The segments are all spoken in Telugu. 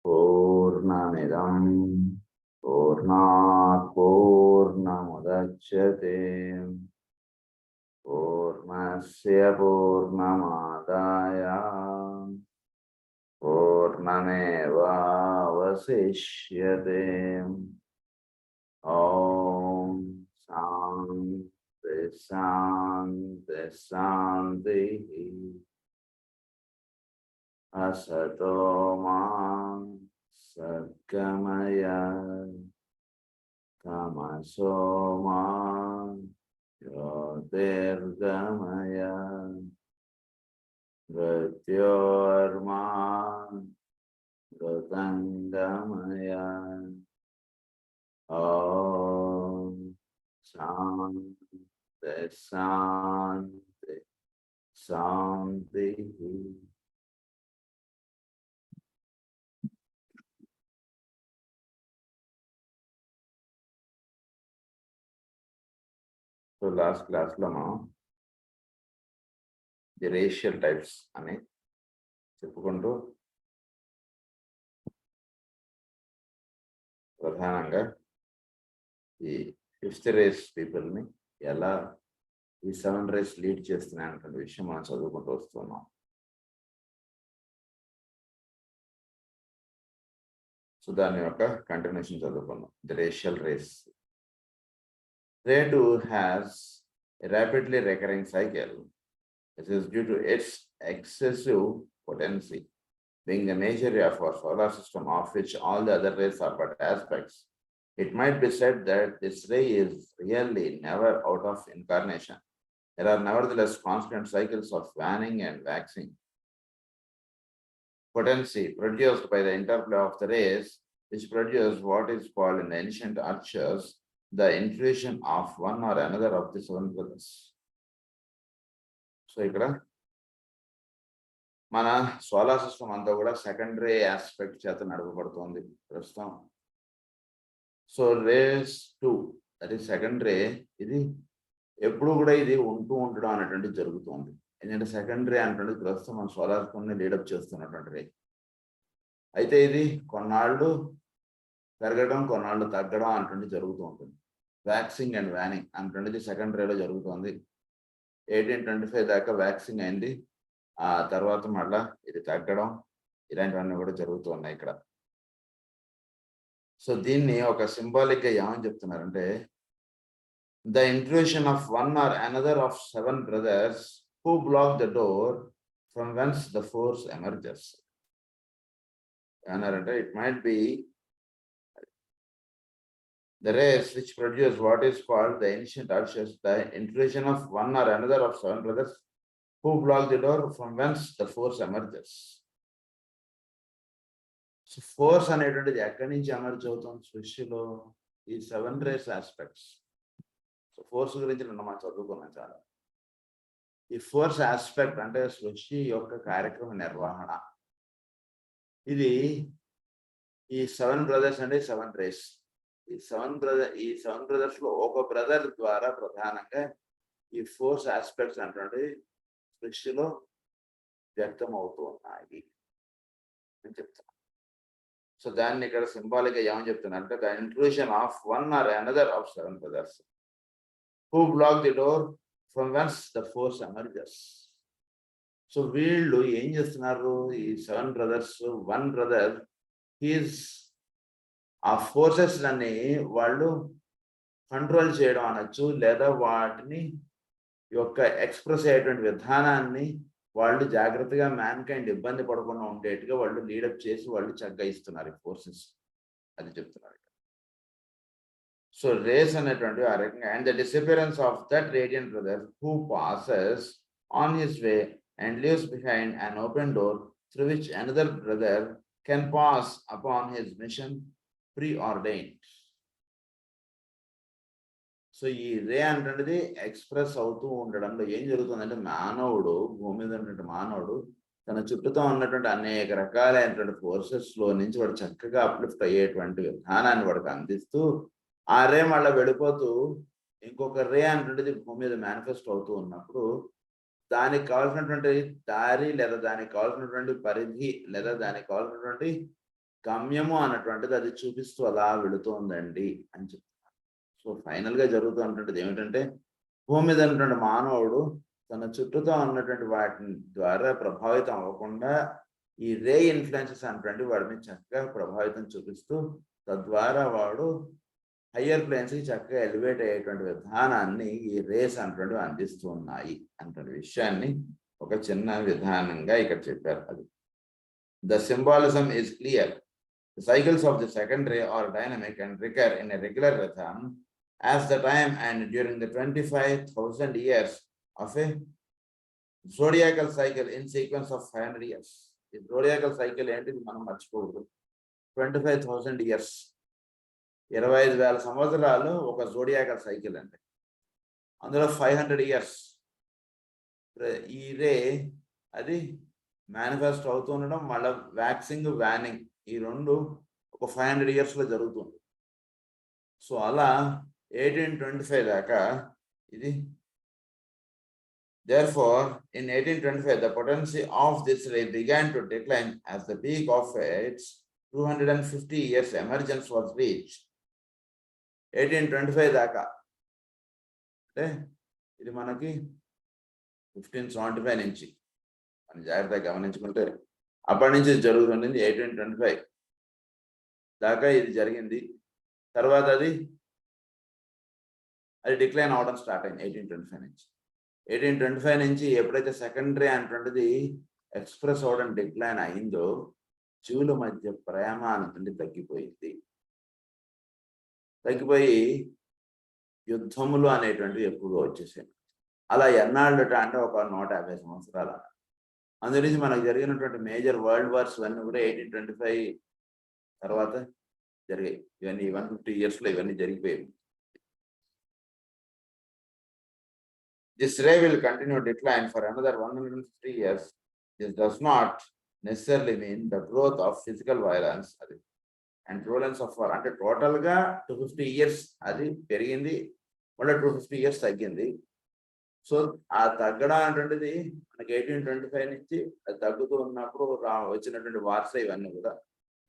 पूर्णमिदं पूर्णात् पूर्णमुदच्यते पूर्णस्य पूर्णमादाय पूर्णमेवावशिष्यते। ॐ शान्ति शान्ति शान्तिः। असतो मा सद्गमय तमसो मा ज्योतिर्गमय मृत्योर्मा मृतङ्गमय। ॐ शान्ति शान्ति शान्तिः। సో లాస్ట్ క్లాస్లో మనం ది రేషియల్ టైప్స్ అని చెప్పుకుంటూ ప్రధానంగా ఈ ఫిఫ్త్ రేస్ పీపుల్ని ఎలా ఈ 7 రేస్ లీడ్ చేస్తున్నాయి అన్నటువంటి విషయం మనం చదువుకుంటూ వస్తున్నాం. సో దాని యొక్క కంటిన్యూషన్ చదువుకున్నాం. The racial race. They too has a rapidly recurring cycle. This is due to its excessive potency, being the nature of our solar system, of which all the other rays are but aspects. It might be said that this ray is really never out of incarnation. There are nevertheless constant cycles of waning and waxing. Potency produced by the interplay of the rays, which produce what is called in the ancient archers the infusion of one or another of the 7 brothers. So ఇక్కడ మన సోలార్ సిస్టమ్ అంతా కూడా సెకండరీ ఆస్పెక్ట్ చేత నడపబడుతుంది ప్రస్తుతం. సో రేస్ 2 అది సెకండరీ, ఇది ఎప్పుడు కూడా ఇది ఉండడం అనేటువంటి జరుగుతుంది. ఎందుకంటే సెకండరీ అనేటువంటి ప్రస్తుతం మన సోలార్ సిస్టమ్ని లీడప్ చేస్తున్నటువంటి రే. అయితే ఇది కొన్నాళ్ళు పెరగడం కొన్నాళ్ళు తగ్గడం అనేటువంటి జరుగుతూ ఉంటుంది. వ్యాక్సింగ్ అండ్ వ్యానింగ్ అనేటువంటిది సెకండ్ రేలో జరుగుతుంది. 1825 దాకా వ్యాక్సింగ్ అయింది, ఆ తర్వాత మళ్ళా ఇది తగ్గడం, ఇలాంటివన్నీ కూడా జరుగుతూ ఉన్నాయి ఇక్కడ. సో దీన్ని ఒక సింబాలిక్ గా ఏమని చెప్తున్నారంటే, the intrusion of one or another of 7 brothers who block the door from whence the force emerges. ఏమన్నారంటే, it might be the rays which produce what is called the ancient archers, the intrusion of one or another of 7 brothers who block the door from whence the force emerges. So force అనేటువంటిది ఎక్కడి నుంచి ఎమర్జ్ అవుతుంది సృష్టిలో? ఈ 7 rays ఆస్పెక్ట్స్. సో ఫోర్స్ గురించి నిన్న మనం చదువుకున్నాం చాలా. ఈ ఫోర్స్ ఆస్పెక్ట్ అంటే సృష్టి యొక్క కార్యక్రమ నిర్వహణ. ఇది ఈ 7 brothers అంటే 7 rays. ఈ 7 brothers లో ఒక బ్రదర్ ద్వారా ప్రధానంగా ఈ ఫోర్స్ ఆస్పెక్ట్స్ అంటే సృష్టిలో వ్యక్తం అవుతూ ఉన్నాయి అని చెప్తున్నా. సో దాన్ని ఇక్కడ సింబాలిక్ గా ఏమని చెప్తున్నా అంటే, the intrusion of one or another of 7 brothers who block the door from whence the force emerges. So వీళ్ళు ఏం చేస్తున్నారు? ఈ 7 brothers, 1 brother ఈజ్ ఆ ఫోర్సెస్ అన్ని వాళ్ళు కంట్రోల్ చేయడం అనొచ్చు, లేదా వాటిని యొక్క ఎక్స్ప్రెస్ అయ్యేటువంటి విధానాన్ని వాళ్ళు జాగ్రత్తగా మ్యాన్కైండ్ ఇబ్బంది పడకుండా ఉండేట్టుగా వాళ్ళు లీడప్ చేసి వాళ్ళు చక్కగా ఇస్తున్నారు ఈ ఫోర్సెస్. అది చెప్తున్నారు. సో రేస్ అనేటువంటి ఆ రకంగా, and the disappearance of that radiant brother who passes on his way and leaves behind an open door through which another brother can pass upon his mission preordained. So ఈ రే అంటే ఎక్స్ప్రెస్ అవుతూ ఉండడంలో ఏం జరుగుతుందంటే, మానవుడు భూమి మీద ఉన్నటువంటి మానవుడు తన చుట్టూతో ఉన్నటువంటి అనేక రకాలైనటువంటి ఫోర్సెస్ లో నుంచి వాడు చక్కగా అప్లిఫ్ట్ అయ్యేటువంటి విధానాన్ని వాడికి అందిస్తూ, ఆ రే మళ్ళీ వెళ్ళిపోతూ ఇంకొక రే అంటే భూమి మీద మేనిఫెస్ట్ అవుతూ ఉన్నప్పుడు దానికి కావాల్సినటువంటి దారి లేదా దానికి కావాల్సినటువంటి పరిధి లేదా దానికి కావాల్సినటువంటి గమ్యము అన్నటువంటిది అది చూపిస్తూ అలా వెళుతోందండి అని చెప్తున్నారు. సో ఫైనల్ గా జరుగుతున్నటువంటిది ఏమిటంటే భూమి మీద ఉన్నటువంటి మానవుడు తన చుట్టూతో ఉన్నటువంటి వాటి ద్వారా ప్రభావితం అవ్వకుండా ఈ రే ఇన్ఫ్లుయెన్సెస్ అనేటువంటి వాడి మీద చక్కగా ప్రభావితం చూపిస్తూ తద్వారా వాడు హయ్యర్ ప్లేన్స్ కి చక్కగా ఎలివేట్ అయ్యేటువంటి విధానాన్ని ఈ రేస్ అనేటువంటివి అందిస్తూ ఉన్నాయి అన్నటువంటి విషయాన్ని ఒక చిన్న విధానంగా ఇక్కడ చెప్పారు. అది the symbolism is clear. The cycles of the second ray are dynamic and recur in a regular rhythm as the time and during the 25,000 years of a zodiacal cycle in sequence of 500 years. The zodiacal cycle ఏంటిది మనం మర్చిపోకూడదు. 25,000 years 25,000 సంవత్సరాలు ఒక జోడియాకల్ సైకిల్ అండి. అందులో 500 years ఈ రే అది మేనిఫెస్ట్ అవుతూ ఉండడం, మళ్ళీ వ్యాక్సింగ్ వ్యానింగ్ ఈ రెండు ఒక 500 years లో జరుగుతుంది. సో అలా 1825 దాకా ఇది. Therefore, in 1825, the potency of this ray began to decline as the peak of its 250 years emergence was reached. 1825 దాకా అంటే ఇది మనకి 1575 నుంచి మనం జాగ్రత్తగా గమనించుకుంటే అప్పటి నుంచి జరుగుతుంటుంది. 1825 దాకా ఇది జరిగింది. తర్వాత అది డిక్లైన్ అవడం స్టార్ట్ అయింది 1825 నుంచి. 1825 నుంచి ఎప్పుడైతే సెకండరీ అనేటువంటిది ఎక్స్ప్రెస్ అవడం డిక్లైన్ అయిందో జీవుల మధ్య ప్రేమ అనేది తగ్గిపోయింది. తగ్గిపోయి యుద్ధములు అనేటువంటివి ఎక్కువగా వచ్చేసాయి. అలా ఎన్నాళ్ళట అంటే ఒక 150 సంవత్సరాల. అందుగురించి మనకు జరిగినటువంటి మేజర్ వరల్డ్ వార్స్ ఇవన్నీ కూడా 1825 తర్వాత జరిగాయి. ఇవన్నీ 150 years లో ఇవన్నీ జరిగిపోయాయి. This ray will continue decline for another 150 years. This does not necessarily mean the growth of physical violence and prevalence of war. అంటే టోటల్ గా 250 years అది పెరిగింది, మళ్ళీ 250 years తగ్గింది. సో ఆ తగ్గడం అనేటువంటిది మనకి 1825 నుంచి అది తగ్గుతూ ఉన్నప్పుడు వచ్చినటువంటి వార్స్ ఇవన్నీ కూడా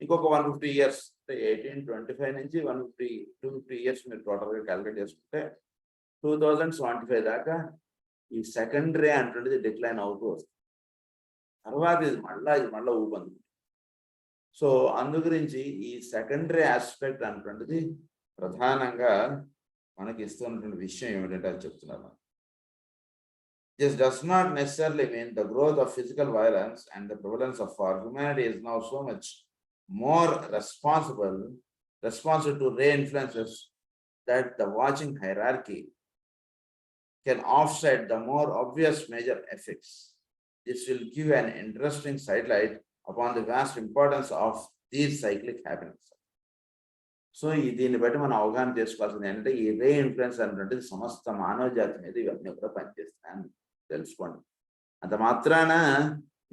ఇంకొక 150 years, 1825 నుంచి 250 years మీరు టోటల్ గా క్యాలిక్యులేట్ చేసుకుంటే 2075 దాకా ఈ సెకండరీ అనేటువంటిది డిక్లైన్ అవుతూ వస్తుంది. తర్వాత ఇది మళ్ళా ఊపంది. సో అందు గురించి ఈ సెకండరీ ఆస్పెక్ట్ అనేటువంటిది ప్రధానంగా మనకి ఇస్తున్నటువంటి విషయం ఏమిటంటే అది చెప్తున్నారు. This does not necessarily mean the growth of physical violence and the prevalence of war. Humanity is now so much more responsive to ray influences that the watching hierarchy can offset the more obvious major effects. This will give an interesting sidelight upon the vast importance of these cyclic happenings. So దీన్ని బట్టి మనం అవగాహన చేసుకోవాల్సింది ఏంటంటే ఈ రే ఇన్ఫ్లుయెన్స్ అనేటువంటిది సమస్త మానవ జాతి మీద ఇవన్నీ కూడా పనిచేస్తాయని తెలుసుకోండి. అంత మాత్రాన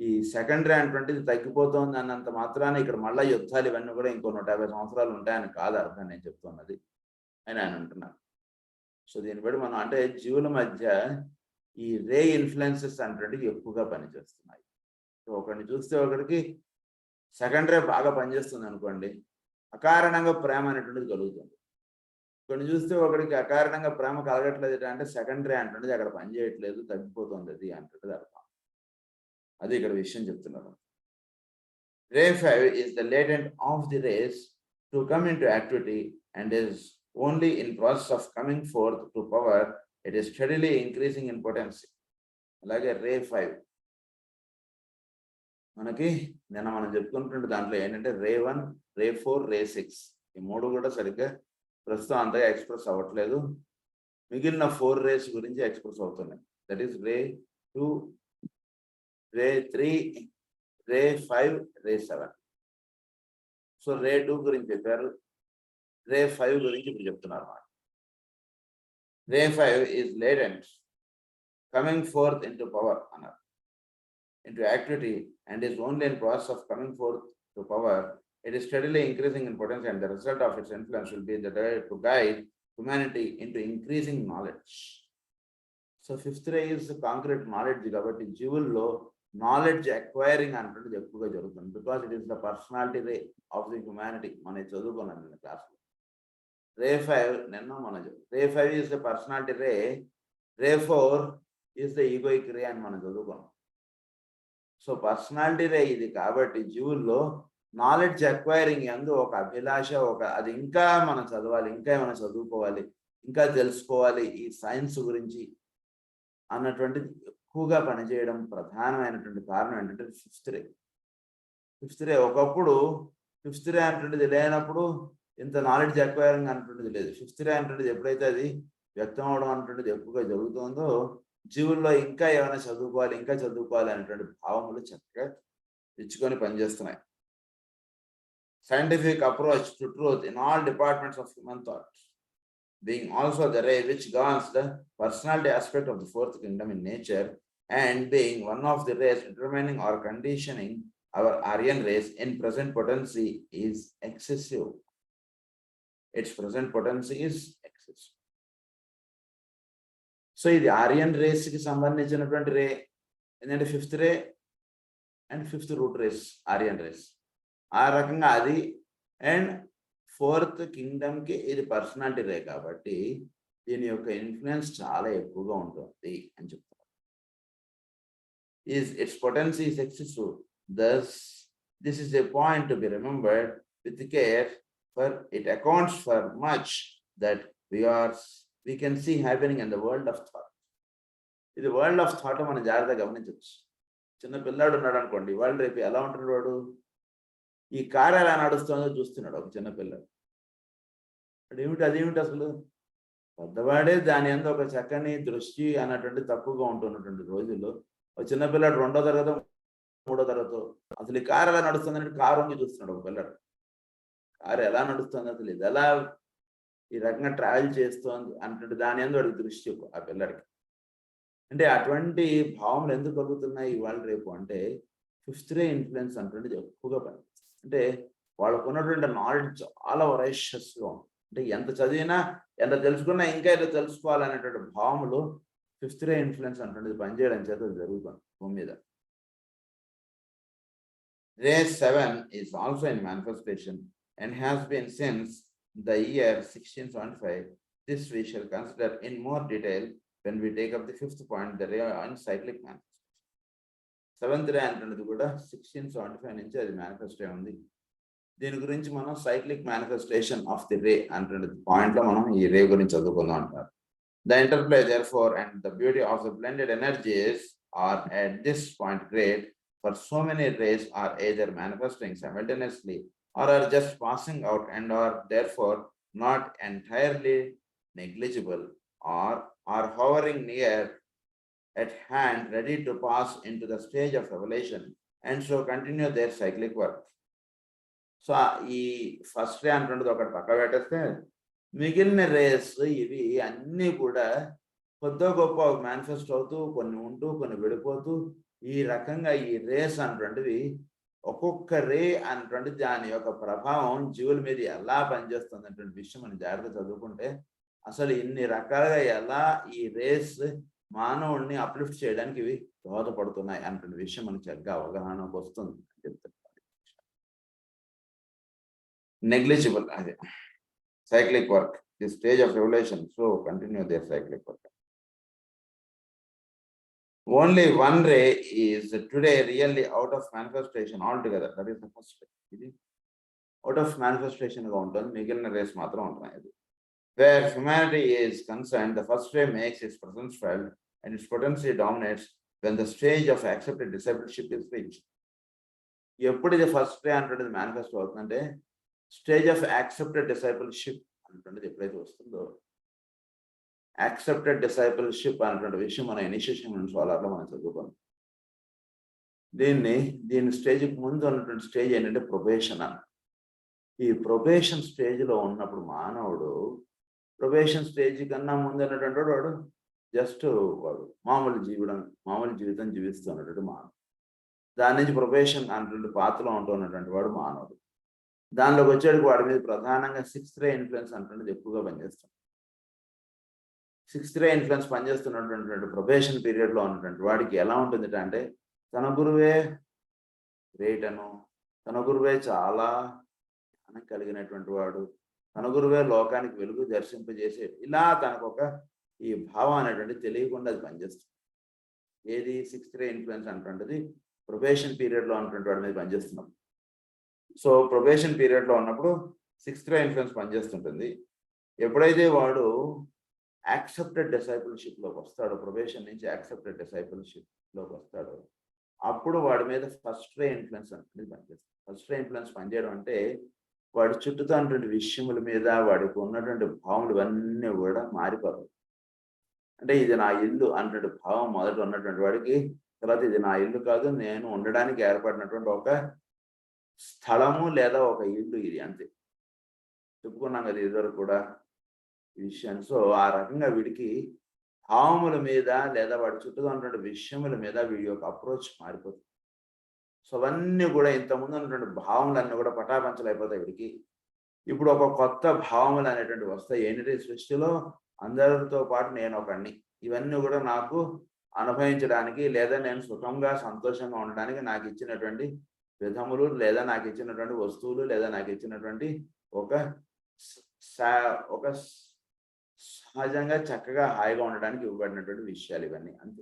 ఈ సెకండరీ అనేటువంటిది తగ్గిపోతుంది అన్నంత మాత్రాన ఇక్కడ మళ్ళీ యుద్ధాలు ఇవన్నీ కూడా ఇంకో 150 సంవత్సరాలు ఉంటాయని కాదు అర్థం నేను చెప్తున్నది అని ఆయన అంటున్నాను. సో దీన్ని బట్టి మనం అంటే జీవుల మధ్య ఈ రే ఇన్ఫ్లుయెన్సెస్ అనేటువంటివి ఎక్కువగా పనిచేస్తున్నాయి. సో ఒకరిని చూస్తే ఒకరికి సెకండరీ బాగా పనిచేస్తుంది అనుకోండి, అకారణంగా ప్రేమ అనేటువంటిది కలుగుతుంది. కొన్ని చూస్తే ఒకరికి అకారణంగా ప్రేమ కలగట్లేదు అంటే సెకండరీ అంటున్నది అక్కడ పనిచేయట్లేదు, తగ్గిపోతుంది అది అంటున్నది అర్థం. అది ఇక్కడ విషయం చెప్తున్నారు. Ray 5 is the latent of the rays to come into activity and is only in process of coming forth to power. It is steadily increasing in potency. అలాగే రే 5 మనకి నిన్న మనం చెప్పుకుంటుంటే దాంట్లో ఏంటంటే రే 1, రే 4, రే 6 ఈ మూడు కూడా సరిగ్గా ప్రస్తుతం అంతగా ఎక్స్ప్రెస్ అవ్వట్లేదు. మిగిలిన 4 రేస్ గురించి ఎక్స్ప్రెస్ అవుతున్నాయి. That is ray 2, ray 3, ray 5, ray 7. So ray 2 గురించి చెప్పారు, రే 5 గురించి ఇప్పుడు చెప్తున్నారు. Ray 5 is latent, coming forth into power అన్నారు, into activity, and is only in process of coming forth to power. It is steadily increasing in potential, and the result of its influence will be to guide humanity into increasing knowledge. So fifth ray is concrete knowledge కాబట్టి జీవుల్లో నాలెడ్జ్ అక్వైరింగ్ అంటుండేది ఎక్కువగా జరుగుతుంది because it is the personality ray of the humanity మనం చదువుకున్నాం నిన్న క్లాస్లో. రే 5 నిన్న మనం ray 5 is the personality ray, ray 4 is the egoic ray అని మనం చదువుకున్నాం. సో పర్సనాలిటీ రే ఇది కాబట్టి జీవుల్లో నాలెడ్జ్ అక్వైరింగ్ ఎందు ఒక అభిలాష, అది ఇంకా మనం చదవాలి, ఇంకా ఏమైనా చదువుకోవాలి, ఇంకా తెలుసుకోవాలి ఈ సైన్స్ గురించి అన్నటువంటిది ఎక్కువగా పనిచేయడం ప్రధానమైనటువంటి కారణం ఏంటంటే ఫిఫ్త్ రే. ఫిఫ్త్ రే ఒకప్పుడు ఫిఫ్త్ రే అంటుండేది లేనప్పుడు ఇంత నాలెడ్జ్ అక్వైరింగ్ అంటుండేది లేదు. ఫిఫ్త్ రే అంటుండేది ఎప్పుడైతే అది వ్యక్తం అవడం అంటుండేది ఎక్కువగా జరుగుతుందో జీవుల్లో ఇంకా ఏమైనా చదువుకోవాలి, ఇంకా చదువుకోవాలి అనేటువంటి భావములు చక్కగా ఇచ్చుకొని పనిచేస్తున్నాయి. Scientific approach to truth in all departments of human thought, being also the ray which governs the personality aspect of the fourth kingdom in nature, and being one of the rays determining or conditioning our Aryan race in present potency is excessive. Its present potency is excessive. So ఇది ఆర్యన్ రేస్కి సంబంధించినటువంటి రే ఏంటంటే fifth ray and fifth root race Aryan race ఆ రకంగా అది. అండ్ ఫోర్త్ కింగ్డమ్కి ఇది పర్సనాలిటీ రే కాబట్టి దీని యొక్క ఇన్ఫ్లుయెన్స్ చాలా ఎక్కువగా ఉంటుంది అని చెప్తారు. Its potency is excessive. Thus this is a point to be remembered with care, for it accounts for much that we can see happening in the world of thought. ఇది వరల్డ్ ఆఫ్ థాట్ మనం జాగ్రత్తగా గమనించవచ్చు. చిన్న పిల్లాడు ఉన్నాడు అనుకోండి, వాళ్ళు రేపు ఎలా ఉంటున్నాడు, వాడు ఈ కారు ఎలా నడుస్తుందో చూస్తున్నాడు ఒక చిన్న పిల్లాడు. అదేమిటి అసలు పెద్దవాడే దాని అందు ఒక చక్కని దృష్టి అన్నటువంటి తక్కువగా ఉంటున్నటువంటి రోజుల్లో ఒక చిన్న పిల్లాడు 2వ తరగతో 3వ తరగతో అసలు ఈ కారు ఎలా నడుస్తుందని కారు వంగి చూస్తున్నాడు ఒక పిల్లాడు. కారు ఎలా నడుస్తుంది, అసలు ఇది ఎలా ఈ రకంగా ట్రావెల్ చేస్తోంది అంటే దాని అందు వాడికి దృష్టి ఆ పిల్లడికి. అంటే అటువంటి భావములు ఎందుకు కలుగుతున్నాయి ఇవాళ రేపు అంటే ఫిఫ్త్ రే ఇన్ఫ్లుయెన్స్ అంటుండేది ఎక్కువగా పనిచేస్తుంది. అంటే వాళ్ళకు ఉన్నటువంటి నాలెడ్జ్ చాలా వరైషియస్గా ఉంది. అంటే ఎంత చదివినా ఎంత తెలుసుకున్నా ఇంకా ఏదో తెలుసుకోవాలనేటువంటి భావములు ఫిఫ్త్ రే ఇన్ఫ్లుయెన్స్ అంటుండేది పనిచేయడం చేత జరుగుతుంది భూమి మీద. రే 7 is also in manifestation and has been since the year 1675. This we shall consider in more detail when we take up the fifth point, the ray on cyclic manifestation. Seventh ray అంటున్నది కూడా 1675 నుంచి అది మేనిఫెస్ట్ అయి ఉంది. దీని గురించి మనం సైక్లిక్ మేనిఫెస్టేషన్ ఆఫ్ ది రే అంటున్నది పాయింట్ లో మనం ఈ రే గురించి చదువుకుందాం అంటారు. The interplay therefore and the beauty of the blended energies are at this point great, for so many rays are either manifesting simultaneously or are just passing out and are therefore not entirely negligible, or are hovering near at hand ready to pass into the stage of revelation and so continue their cyclic work. So ఈ ఫస్ట్ రే అంటున్నది ఒకటి పక్క పెట్టేస్తే మిగిలిన రేస్ ఇవి అన్నీ కూడా కొద్ది గొప్ప మేనిఫెస్ట్ అవుతూ కొన్ని ఉంటూ కొన్ని విడిపోతూ ఈ రకంగా ఈ రేస్ అన్నటువంటివి ఒక్కొక్క రే అన్నటువంటి దాని యొక్క ప్రభావం జీవుల మీద ఎలా పనిచేస్తుంది అన్నటువంటి విషయం మనం జాగ్రత్తగా చదువుకుంటే అసలు ఇన్ని రకాలుగా ఎలా ఈ రేస్ మానవుడిని అప్లిఫ్ట్ చేయడానికి ఇవి దోహదపడుతున్నాయి అన్నటువంటి విషయం మనకి చక్కగా అవగాహనకు వస్తుంది అని చెప్తారు. నెగ్లిజిబుల్ అదే cyclic work, the stage of revelation, so continue their cyclic work. Only one ray is today really out of manifestation altogether. That is the first ray. Out of manifestation ga untund, migilina rays matram untayi. Where humanity is concerned, the first ray makes its presence felt and its potency dominates when the stage of accepted discipleship is reached. ఎప్పుడు ఇది ఫస్ట్ రే అంటున్నది మేనిఫెస్ట్ అవుతుందంటే స్టేజ్ ఆఫ్ యాక్సెప్టెడ్ డిసైపుల్షిప్ అంటున్నది ఎప్పుడైతే వస్తుందో, యాక్సెప్టెడ్ డిసైపుల్షిప్ అనేటువంటి విషయం మన ఇనిషియేషన్ సోలార్లో మనం చదువుకోం. దీని స్టేజ్కి ముందు ఉన్నటువంటి స్టేజ్ ఏంటంటే ప్రొబేషన్ అని. ఈ ప్రొబేషన్ స్టేజ్లో ఉన్నప్పుడు మానవుడు ప్రొబేషన్ స్టేజ్ కన్నా ముందు ఉన్నటువంటి వాడు జస్ట్ వాడు మామూలు జీవితం జీవిస్తున్నటువంటి మానవుడు. దాని నుంచి ప్రొబేషన్ అనేటువంటి పాత్రలో ఉంటున్నటువంటి వాడు మానవుడు. దానిలోకి వచ్చేటికి వాడి మీద ప్రధానంగా సిక్స్త్ రే ఇన్ఫ్లుయెన్స్ అంటున్నది ఎక్కువగా పనిచేస్తుంది. సిక్స్త్ రే ఇన్ఫ్లుయెన్స్ పనిచేస్తున్నటువంటి ప్రొబేషన్ పీరియడ్లో ఉన్నటువంటి వాడికి ఎలా ఉంటుంది అంటే తన గురువే గ్రేట్ అను, తన గురువే చాలా జ్ఞానం కలిగినటువంటి వాడు, తన గురువే లోకానికి వెలుగు దర్శింపజేసే, ఇలా తనకు ఒక ఈ భావం అనేటువంటి తెలియకుండా అది పనిచేస్తుంది. ఏది సిక్స్త్ రే ఇన్ఫ్లుయెన్స్ అంటుంటది ప్రొబేషన్ పీరియడ్లో ఉన్నటువంటి వాడి మీద పనిచేస్తున్నాం. సో ప్రొబేషన్ పీరియడ్లో ఉన్నప్పుడు సిక్స్త్ రే ఇన్ఫ్లుయెన్స్ పనిచేస్తుంటుంది. ఎప్పుడైతే వాడు యాక్సెప్టెడ్ డిసైపుల్షిప్లోకి వస్తాడో, ప్రొబేషన్ నుంచి యాక్సెప్టెడ్ డిసైపుల్షిప్లోకి వస్తాడో, అప్పుడు వాడి మీద ఫస్ట్ రే ఇన్ఫ్లుయెన్స్ అనేది పనిచేస్తుంది. ఫస్ట్ రే ఇన్ఫ్లుయెన్స్ పనిచేయడం అంటే వాడి చుట్టూతో ఉన్నటువంటి విషయముల మీద వాడికి ఉన్నటువంటి భావములు ఇవన్నీ కూడా మారిపోతాయి. అంటే ఇది నా ఇల్లు అన్నటువంటి భావం మొదట ఉన్నటువంటి వాడికి తర్వాత ఇది నా ఇల్లు కాదు, నేను ఉండడానికి ఏర్పడినటువంటి ఒక స్థలము లేదా ఒక ఇల్లు ఇది, అంతే. చెప్పుకున్నాం కదా ఇదివరకు కూడా ఈ విషయాన్ని. సో ఆ రకంగా వీడికి భావముల మీద లేదా వాడి చుట్టూ ఉన్నటువంటి విషయముల మీద వీడి యొక్క అప్రోచ్ మారిపోతుంది. సో అవన్నీ కూడా ఇంతకుముందు ఉన్నటువంటి భావములన్నీ కూడా పటాపంచలైపోతాయి వీడికి. ఇప్పుడు ఒక కొత్త భావములు అనేటువంటి వస్తాయి. ఏంటంటే సృష్టిలో అందరితో పాటు నేను ఒకడిని, ఇవన్నీ కూడా నాకు అనుభవించడానికి లేదా నేను సుఖంగా సంతోషంగా ఉండడానికి నాకు ఇచ్చినటువంటి విధములు లేదా నాకు ఇచ్చినటువంటి వస్తువులు లేదా నాకు ఇచ్చినటువంటి ఒక సహజంగా చక్కగా హాయిగా ఉండడానికి ఇవ్వబడినటువంటి విషయాలు ఇవన్నీ, అంతే.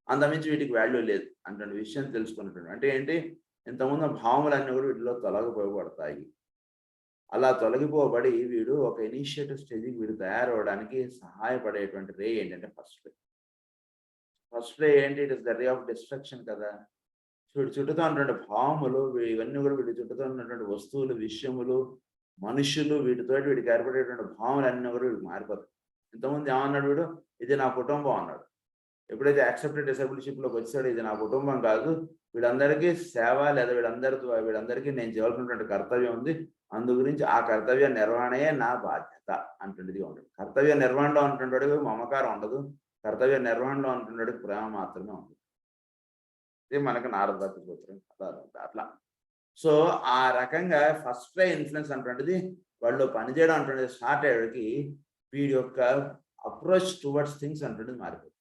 అంతమించి వీటికి వాల్యూ లేదు అటువంటి విషయం తెలుసుకున్నటువంటి అంటే ఏంటి, ఇంతకుముందు భావములన్నీ కూడా వీటిలో తొలగిపోబడతాయి. అలా తొలగిపోబడి వీడు ఒక ఇనిషియేటివ్ స్టేజ్కి వీడు తయారవడానికి సహాయపడేటువంటి రే ఏంటంటే ఫస్ట్ రే. ఫస్ట్ రే ఏంటి, it is the ray of destruction కదా. వీడి చుట్టూతో ఉన్నటువంటి భావములు ఇవన్నీ కూడా వీడి చుట్టూతో ఉన్నటువంటి వస్తువులు, విషయములు, మనుషులు, వీడికి ఏర్పడేటువంటి భావములన్నీ కూడా వీడికి మారిపోతాయి. ఇంతకుముందు ఏమన్నాడు వీడు, ఇది నా కుటుంబం అన్నాడు. ఎప్పుడైతే యాక్సెప్టెడ్ డిసైబుల్షిప్లోకి వచ్చాడో ఇది నా కుటుంబం కాదు, వీళ్ళందరికీ సేవ లేదా వీళ్ళందరికీ నేను చేయాల్సినటువంటి కర్తవ్యం ఉంది, అందు గురించి ఆ కర్తవ్య నిర్వహణయే నా బాధ్యత అంటుండేది ఉండదు. కర్తవ్య నిర్వహణలో ఉంటున్నవాడికి మమకారం ఉండదు, కర్తవ్య నిర్వహణలో ఉంటున్నవాడికి ప్రేమ మాత్రమే ఉంటుంది. ఇది మనకు నారద భక్తి సూత్రం అట్లా. సో ఆ రకంగా ఫస్ట్ రే ఇన్ఫ్లుయెన్స్ అంటుండేది వాళ్ళు పనిచేయడం అంటుండేది స్టార్ట్ అయ్యేకి వీడి యొక్క అప్రోచ్ టువర్డ్స్ థింగ్స్ అంటుండేది మారిపోతుంది.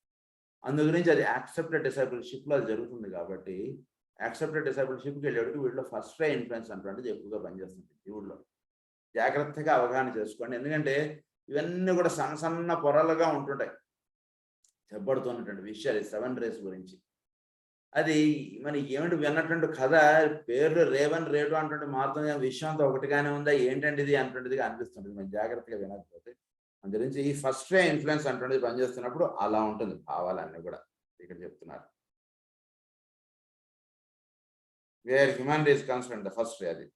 అందు గురించి అది యాక్సెప్టెడ్ డిసైపుల్షిప్లో అది జరుగుతుంది కాబట్టి యాక్సెప్టెడ్ డిసైపుల్షిప్కి వెళ్ళేటికి వీటిలో ఫస్ట్ రే ఇన్ఫ్లుయెన్స్ అంటుండేది ఎక్కువగా పనిచేస్తుంది జీవుల్లో. జాగ్రత్తగా అవగాహన చేసుకోండి, ఎందుకంటే ఇవన్నీ కూడా సన్న సన్న పొరలుగా ఉంటుంటాయి చెప్పబడుతున్నటువంటి విషయాలు 7 రేస్ గురించి. అది మరి ఏమిటి విన్నటువంటి కథ పేర్లు రేవన్ రేటు అంటుంటే మాత్రం విషయం అంతా ఒకటిగానే ఉందా ఏంటంటే ఇది అంటుండేది అనిపిస్తుంటుంది. మనం జాగ్రత్తగా వినకపోతే దాని గురించి ఈ ఫస్ట్ రే ఇన్ఫ్లుయెన్స్ అంటుండేది పనిచేస్తున్నప్పుడు అలా ఉంటుంది భావాలన్నీ కూడా ఇక్కడ చెప్తున్నారు. Where human race concern the first ray, అది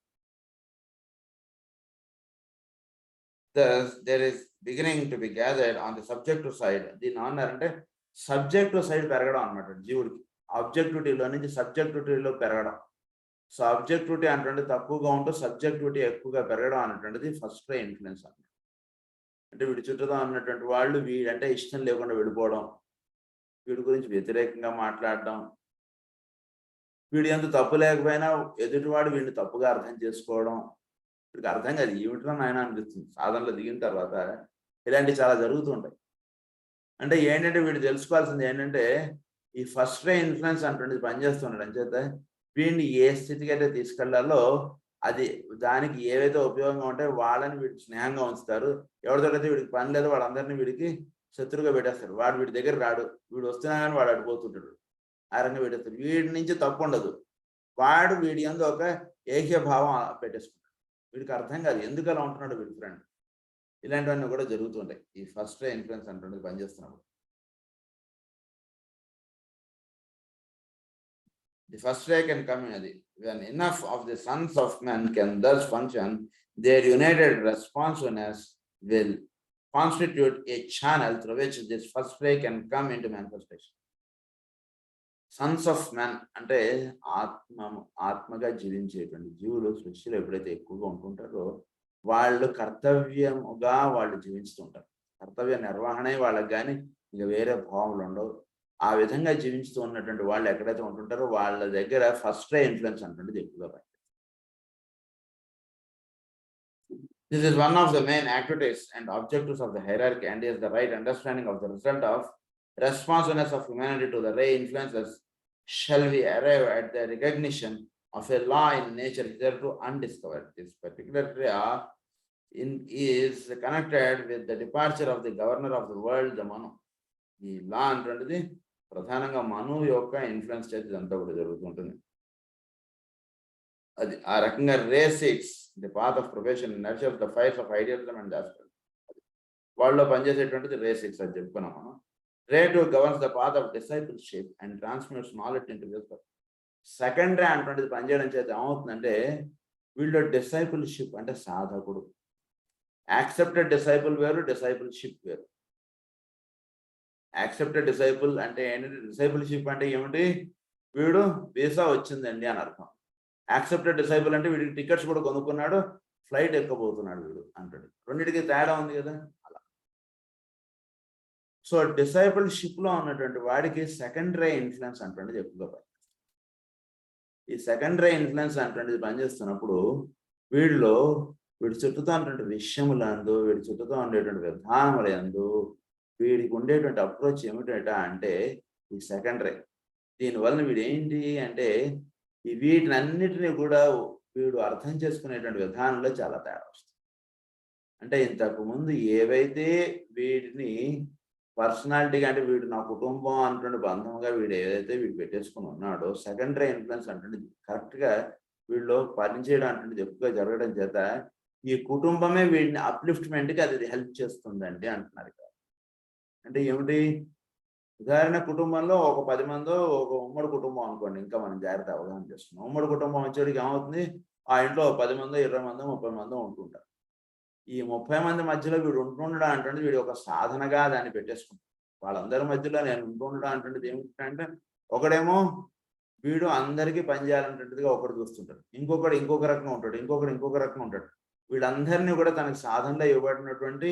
there is beginning to be gathered on the subjective side. దీన్ని అన్నారంటే సబ్జెక్టివ్ సైడ్ పెరగడం అనమాట జీవుడికి. ఆబ్జెక్టివిటీలో నుంచి సబ్జెక్టివిటీలో పెరగడం. సో ఆబ్జెక్టివిటీ అంటే తక్కువగా ఉంటూ సబ్జెక్టివిటీ ఎక్కువగా పెరగడం అనేటువంటిది ఫస్ట్ రే ఇన్ఫ్లుయెన్స్ అన్నమాట. అంటే వీడి చుట్టూతో ఉన్నటువంటి వాళ్ళు వీడంటే ఇష్టం లేకుండా వెళ్ళిపోవడం, వీడి గురించి వ్యతిరేకంగా మాట్లాడడం, వీడి ఎంత తప్పు లేకపోయినా ఎదుటివాడు వీడిని తప్పుగా అర్థం చేసుకోవడం, వీడికి అర్థం కాదు ఏమిటో నాయన అనిపిస్తుంది. సాధనలో దిగిన తర్వాత ఇలాంటివి చాలా జరుగుతుంటాయి. అంటే ఏంటంటే వీడు తెలుసుకోవాల్సింది ఏంటంటే ఈ ఫస్ట్ రే ఇన్ఫ్లుయెన్స్ అంటుండేది పనిచేస్తున్నాడు అంచేత వీడిని ఏ స్థితికి అయితే తీసుకెళ్లాలో అది దానికి ఏవైతే ఉపయోగంగా ఉంటాయో వాళ్ళని వీడికి స్నేహంగా ఉంచుతారు. ఎవరితోటైతే వీడికి పని లేదో వాళ్ళందరినీ వీడికి శత్రువుగా పెట్టేస్తారు. వాడు వీడి దగ్గర రాడు, వీడు వస్తున్నా కానీ వాడు అడిపోతుంటాడు, ఆ రకంగా పెట్టేస్తాడు. వీడి నుంచి తప్పు ఉండదు, వాడు వీడి యందు ఒక ఏకీయ భావం పెట్టేసుకుంటాడు. వీడికి అర్థం కాదు ఎందుకు అలా ఉంటున్నాడు వీడి ఫ్రెండ్. ఇలాంటివన్నీ కూడా జరుగుతుంటాయి ఈ ఫస్ట్ రే ఇన్ఫ్లుయెన్స్ అంటుండేది పనిచేస్తున్నప్పుడు. The first ray can come in when enough of the sons of men can thus function, their united responsiveness will constitute a channel through which this first ray can come into manifestation. Sons of man అంటే ఆత్మగా జీవించేటువంటి జీవులు సృష్టిలో ఎప్పుడైతే ఎక్కువగా ఉంటుంటారో వాళ్ళు కర్తవ్యముగా వాళ్ళు జీవిస్తుంటారు. కర్తవ్య నిర్వహణే వాళ్ళకి కానీ ఇక వేరే భావములు ఉండవు. ఆ విధంగా జీవిస్తూ ఉన్నటువంటి వాళ్ళు ఎక్కడైతే ఉంటుంటారో వాళ్ళ దగ్గర ఫస్ట్ రే ఇన్ఫ్లుయెన్స్ అంటుండేది ఎక్కువగా పనిచేస్తుంది. This is one of the main activities and objectives of the hierarchy and is the right understanding of the result of responsiveness of humanity to the ray influences. Shall we arrive at the recognition of a law in nature hitherto undiscovered? This particular law is connected with the departure of the governor of the world, the Manu. ఈ లా అంటున్నది ప్రధానంగా మను యొక్క ఇన్ఫ్లుయెన్స్ చేతి ఇదంతా కూడా జరుగుతుంటుంది. అది ఆ రకంగా రే 6 the path of profession nurtures the fires of idealism and aspiration. వాళ్ళలో పనిచేసేటువంటిది రే 6 అని చెప్పుకున్నాం మనం. రే 2 governs the path of discipleship and transmits knowledge into this. Second రే అంటున్నది పనిచేయడం చేత ఏమవుతుందంటే వీళ్ళు డిసైపుల్షిప్ అంటే సాధకుడు. యాక్సెప్టెడ్ డిసైపుల్ వేరు, డిసైపుల్షిప్ వేరు. యాక్సెప్టెడ్ డిసైపుల్ అంటే ఏంటి? డిసైపుల్షిప్ అంటే ఏమిటి? వీడు వీసా వచ్చిందండి అని అర్థం. యాక్సెప్టెడ్ డిసైపుల్ అంటే వీడికి టికెట్స్ కూడా కొనుక్కున్నాడు, ఫ్లైట్ ఎక్కబోతున్నాడు వీడు అంటాడు. రెండింటికి తేడా ఉంది కదా అలా. సో డిసైపుల్షిప్ లో ఉన్నటువంటి వాడికి సెకండరీ ఇన్ఫ్లుయెన్స్ అంటే చెప్పుకోవాలి. ఈ సెకండరీ ఇన్ఫ్లుయెన్స్ అంటే పనిచేస్తున్నప్పుడు వీడిలో వీడి చుట్టూతో ఉన్నటువంటి విషయములందు, వీడి చుట్టూతో ఉండేటువంటి విధానములందు వీడికి ఉండేటువంటి అప్రోచ్ ఏమిటట అంటే ఈ సెకండరీ. దీనివల్ల వీడు ఏంటి అంటే ఈ వీటినన్నిటినీ కూడా వీడు అర్థం చేసుకునేటువంటి విధానంలో చాలా తేడా వస్తుంది. అంటే ఇంతకు ముందు ఏవైతే వీటిని పర్సనాలిటీగా అంటే వీడు నా కుటుంబం అంటున్న బంధంగా వీడు ఏదైతే వీడు పెట్టేసుకుని ఉన్నాడో సెకండరీ ఇన్ఫ్లుయెన్స్ అంటే కరెక్ట్గా వీళ్ళు పనిచేయడం అంటే ఎక్కువగా జరగడం చేత ఈ కుటుంబమే వీడిని అప్లిఫ్ట్మెంట్కి అది హెల్ప్ చేస్తుందండి అంటున్నారు. అంటే ఏమిటి? ఉదాహరణ కుటుంబంలో ఒక 10 మందో ఒక ఉమ్మడి కుటుంబం అనుకోండి, ఇంకా మనం జాగ్రత్త అవగాహన చేస్తున్నాం. ఉమ్మడి కుటుంబం వచ్చేటికి ఏమవుతుంది? ఆ ఇంట్లో 10 మందో 20 మందో 30 మందో ఉంటుంటారు. ఈ 30 మంది మధ్యలో వీడు ఉంటుండడం అంటే వీడు ఒక సాధనగా దాన్ని పెట్టేసుకుంటాడు. వాళ్ళందరి మధ్యలో నేను ఉంటుండడం అంటే ఏమిటంటే ఒకడేమో వీడు అందరికీ పనిచేయాలంటట్టుగా ఒకడు చూస్తుంటాడు, ఇంకొకడు ఇంకొక రకంగా ఉంటాడు, ఇంకొకడు ఇంకొక రకంగా ఉంటాడు. వీళ్ళందరినీ కూడా తనకు సాధనలో ఇవ్వబడినటువంటి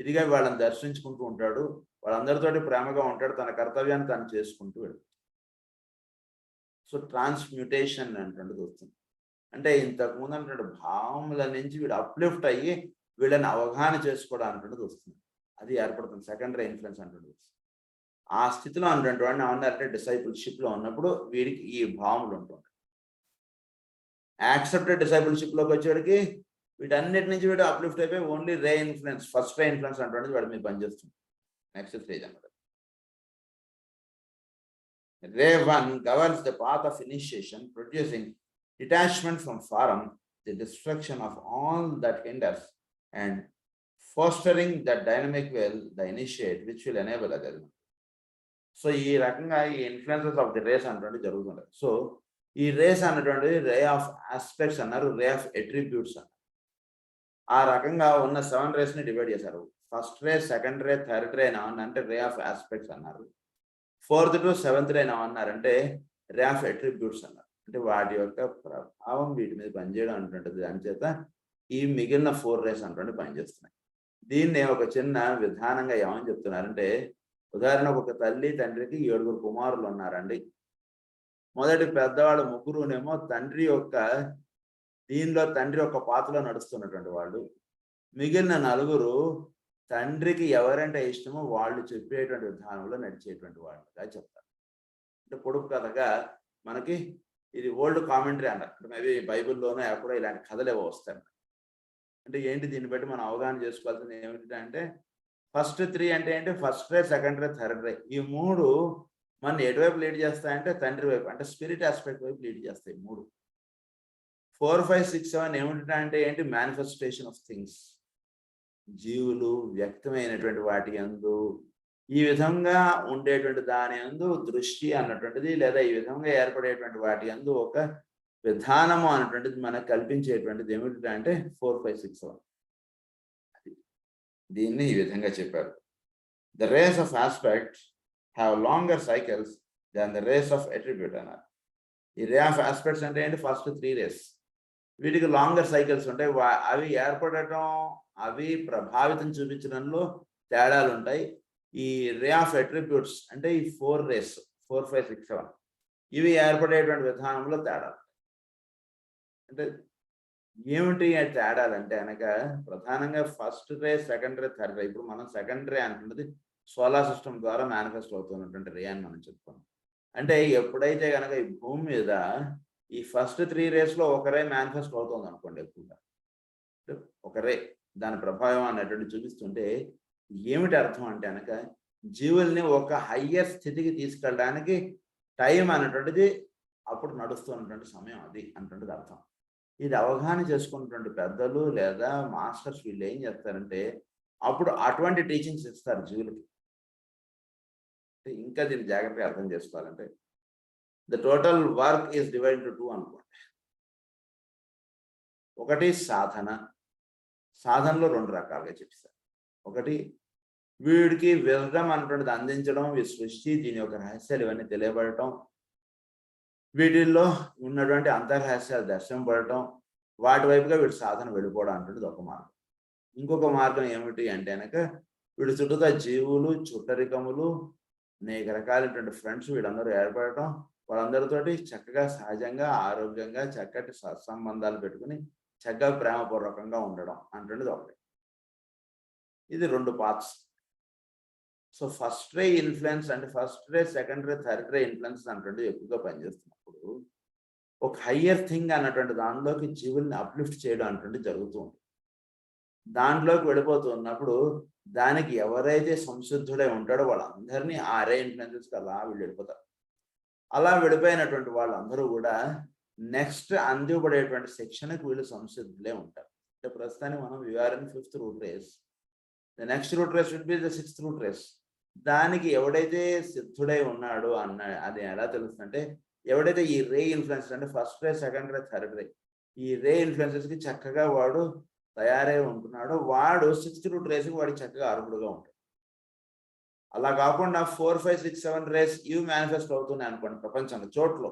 ఇదిగా వాళ్ళని దర్శించుకుంటూ ఉంటాడు, వాళ్ళందరితోటి ప్రేమగా ఉంటాడు, తన కర్తవ్యాన్ని తను చేసుకుంటూ వెళ్తాడు. సో ట్రాన్స్మ్యూటేషన్ అంటున్నది వస్తుంది. అంటే ఇంతకు ముందు అన్నటువంటి భావముల నుంచి వీడు అప్లిఫ్ట్ అయ్యి వీళ్ళని అవగాహన చేసుకోవడం అంటున్నది వస్తుంది. అది ఏర్పడుతుంది సెకండరీ ఇన్ఫ్లుయెన్స్ అంటున్నది. ఆ స్థితిలో అన్నటువంటి వాడిని ఏమన్నారంటే డిసైపుల్షిప్ లో ఉన్నప్పుడు వీడికి ఈ భావములు ఉంటుంటాయి. యాక్సెప్టెడ్ డిసైపుల్షిప్ లోకి వచ్చేవాడికి వీటన్నిటి నుంచి వీడు అప్లిఫ్ట్ అయిపోయి ఓన్లీ రే ఇన్ఫ్లుయెన్స్, ఫస్ట్ రే ఇన్ఫ్లుయెన్స్ అంటే వాడు మీద పనిచేస్తుంది. నెక్స్ట్ స్టేజ్ అన్నమాట. రే 1 governs the path of initiation, producing detachment from form, the destruction of all that hinders, and fostering that dynamic will, the initiate, which will enable others. So ఈ రకంగా ఈ ఇన్ఫ్లుయెన్సెస్ ఆఫ్ ది రేస్ అన్నటువంటి జరుగుతుంటాయి. సో ఈ రేస్ అన్నటువంటి రే ఆఫ్ ఆస్పెక్ట్స్ అన్నారు, రే ఆఫ్ అట్రిబ్యూట్స్ అన్నారు. ఆ రకంగా ఉన్న 7 రేస్ ని డివైడ్ చేశారు. First ray, second ray, third రే అంటే రే ఆఫ్ ఆస్పెక్ట్స్ అన్నారు. 4th to 7th రే అన్నారంటే రే ఆఫ్ అట్రిబ్యూట్స్ అన్నారు. అంటే వాటి యొక్క ప్రభావం వీటి మీద పనిచేయడం అంటుంటుంది. దానిచేత ఈ మిగిలిన 4 రేస్ అంటే పనిచేస్తున్నాయి. దీన్ని ఒక చిన్న విధానంగా ఏమని చెప్తున్నారంటే, ఉదాహరణకు ఒక తల్లి తండ్రికి 7 కుమారులు ఉన్నారండి. మొదటి పెద్దవాళ్ళు ముగ్గురునేమో తండ్రి యొక్క పాత్రలో నడుస్తున్నటువంటి వాళ్ళు. మిగిలిన 4 తండ్రికి ఎవరంటే ఇష్టమో వాళ్ళు చెప్పేటువంటి విధానంలో నడిచేటువంటి వాళ్ళుగా చెప్తారు. అంటే పొడుపు కథగా మనకి ఇది ఓల్డ్ కామెంటరీ అన్నారు. అంటే మేబీ బైబిల్లోనూ ఎక్కడో ఇలాంటి కథలు ఏవో వస్తాయి. అంటే ఏంటి? దీన్ని బట్టి మనం అవగాహన చేసుకోవాల్సింది ఏమిటంటే ఫస్ట్ 3 అంటే ఏంటి? First ray, second ray, third ray. ఈ 3 మన ఎటువైపు లీడ్ చేస్తాయంటే తండ్రి వైపు, అంటే స్పిరిట్ ఆస్పెక్ట్ వైపు లీడ్ చేస్తాయి 3. 4, 5, 6, 7 ఏమిటంటే ఏంటి? Manifestation of things. జీవులు వ్యక్తమైనటువంటి వాటి యందు ఈ విధంగా ఉండేటువంటి దాని యందు దృష్టి అన్నటువంటిది, లేదా ఈ విధంగా ఏర్పడేటువంటి వాటి యందు ఒక విధానము అన్నటువంటిది మనకు కల్పించేటువంటిది ఏమిటంటే 4, 5, 6, 7. దీన్ని ఈ విధంగా చెప్పారు. The rays of aspect have longer cycles than the rays of attribute అన్నారు. ఈ రే ఆఫ్ ఆస్పెక్ట్స్ అంటే ఏంటి? First 3 rays. వీటికి లాంగర్ సైకిల్స్ ఉంటాయి. అవి ఏర్పడటం, అవి ప్రభావితం చూపించడంలో తేడాలు ఉంటాయి. ఈ రే ఆఫ్ అట్రిబ్యూట్స్ అంటే ఈ 4 రేస్ 4, 5, 6, 7 ఇవి ఏర్పడేటువంటి విధానంలో తేడాలు. అంటే ఏమిటి తేడాలంటే కనుక ప్రధానంగా first ray, second ray, third రే. ఇప్పుడు మనం సెకండ్ రే అంటున్నది సోలార్ సిస్టమ్ ద్వారా మేనిఫెస్ట్ అవుతున్నటువంటి రే అని మనం చెప్పుకున్నాం. అంటే ఎప్పుడైతే కనుక ఈ భూమి మీద ఈ ఫస్ట్ 3 రేస్‌లో ఒక రే మేనిఫెస్ట్ అవుతుంది అనుకోండి ఎక్కువగా. ఒక రే దాని ప్రభావం అనేటువంటిది చూపిస్తుంటే ఏమిటి అర్థం అంటే గనక జీవుల్ని ఒక హయ్యర్ స్థితికి తీసుకెళ్ళడానికి టైం అనేటువంటిది అప్పుడు నడుస్తున్నటువంటి సమయం అది అనేటువంటిది అర్థం. ఇది అవగాహన చేసుకున్నటువంటి పెద్దలు లేదా మాస్టర్స్ వీళ్ళు ఏం చేస్తారంటే అప్పుడు అటువంటి టీచింగ్స్ ఇస్తారు జీవులకి. ఇంకా దీన్ని జాగ్రత్తగా అర్థం చేసుకోవాలంటే the total work is divide to 2 అనుకోండి. ఒకటి సాధన. సాధనలో 2 రకాలుగా చెప్పేశారు. ఒకటి వీడికి విజ్డమ్ అనేటువంటిది అందించడం, ఈ సృష్టి దీని యొక్క రహస్యాలు ఇవన్నీ తెలియబడటం, వీటిల్లో ఉన్నటువంటి అంతర్రహస్యాలు దర్శింపబడటం, వాటి వైపుగా వీడి సాధన వెళ్ళిపోవడం అనేటువంటిది ఒక మార్గం. ఇంకొక మార్గం ఏమిటి అంటే కనుక వీడి చుట్టూతా జీవులు, చుట్టరికములు, అనేక రకాలైనటువంటి ఫ్రెండ్స్ వీళ్ళందరూ ఏర్పడటం, వాళ్ళందరితోటి చక్కగా సహజంగా, ఆరోగ్యంగా, చక్కటి సత్సంబంధాలు పెట్టుకుని చక్కగా ప్రేమపూర్వకంగా ఉండడం అనేటువంటిది ఒకటి. ఇది 2 parts. So first ray influence అంటే first ray, second ray, third ray influence అనేటువంటిది ఎక్కువగా పనిచేస్తున్నప్పుడు ఒక హయ్యర్ థింగ్ అన్నటువంటి దానిలోకి జీవుల్ని అప్లిఫ్ట్ చేయడం అనేటువంటిది జరుగుతూ ఉంటుంది. దాంట్లోకి వెళ్ళిపోతూ ఉన్నప్పుడు దానికి ఎవరైతే సంసిద్ధుడై ఉంటాడో వాళ్ళందరినీ ఆ రే ఇన్ఫ్లుయెన్సెస్కి అలా వీళ్ళు వెళ్ళిపోతారు. అలా వెళ్ళిపోయినటువంటి వాళ్ళందరూ కూడా నెక్స్ట్ అందివ్వబడేటువంటి శిక్షణకు వీళ్ళు సంసిద్ధులే ఉంటారు. అంటే ప్రస్తుతానికి మనం we are in 5th root race. The next root race will be the 6th root race. దానికి ఎవడైతే సిద్ధుడై ఉన్నాడో అది ఎలా తెలుస్తుందంటే ఎవడైతే ఈ రే ఇన్ఫ్లుయెన్స్ అంటే first ray, second ray, third ray ఈ రే ఇన్ఫ్లుయెన్సెస్కి చక్కగా వాడు తయారై ఉంటున్నాడో వాడు 6th రూట్ రేస్కి వాడికి చక్కగా అర్హుడుగా ఉంటాడు. అలా కాకుండా 4, 5, 6, 7 రేస్ ఇవి మేనిఫెస్ట్ అవుతున్నాయి అనుకోండి ప్రపంచంలో చోట్ల,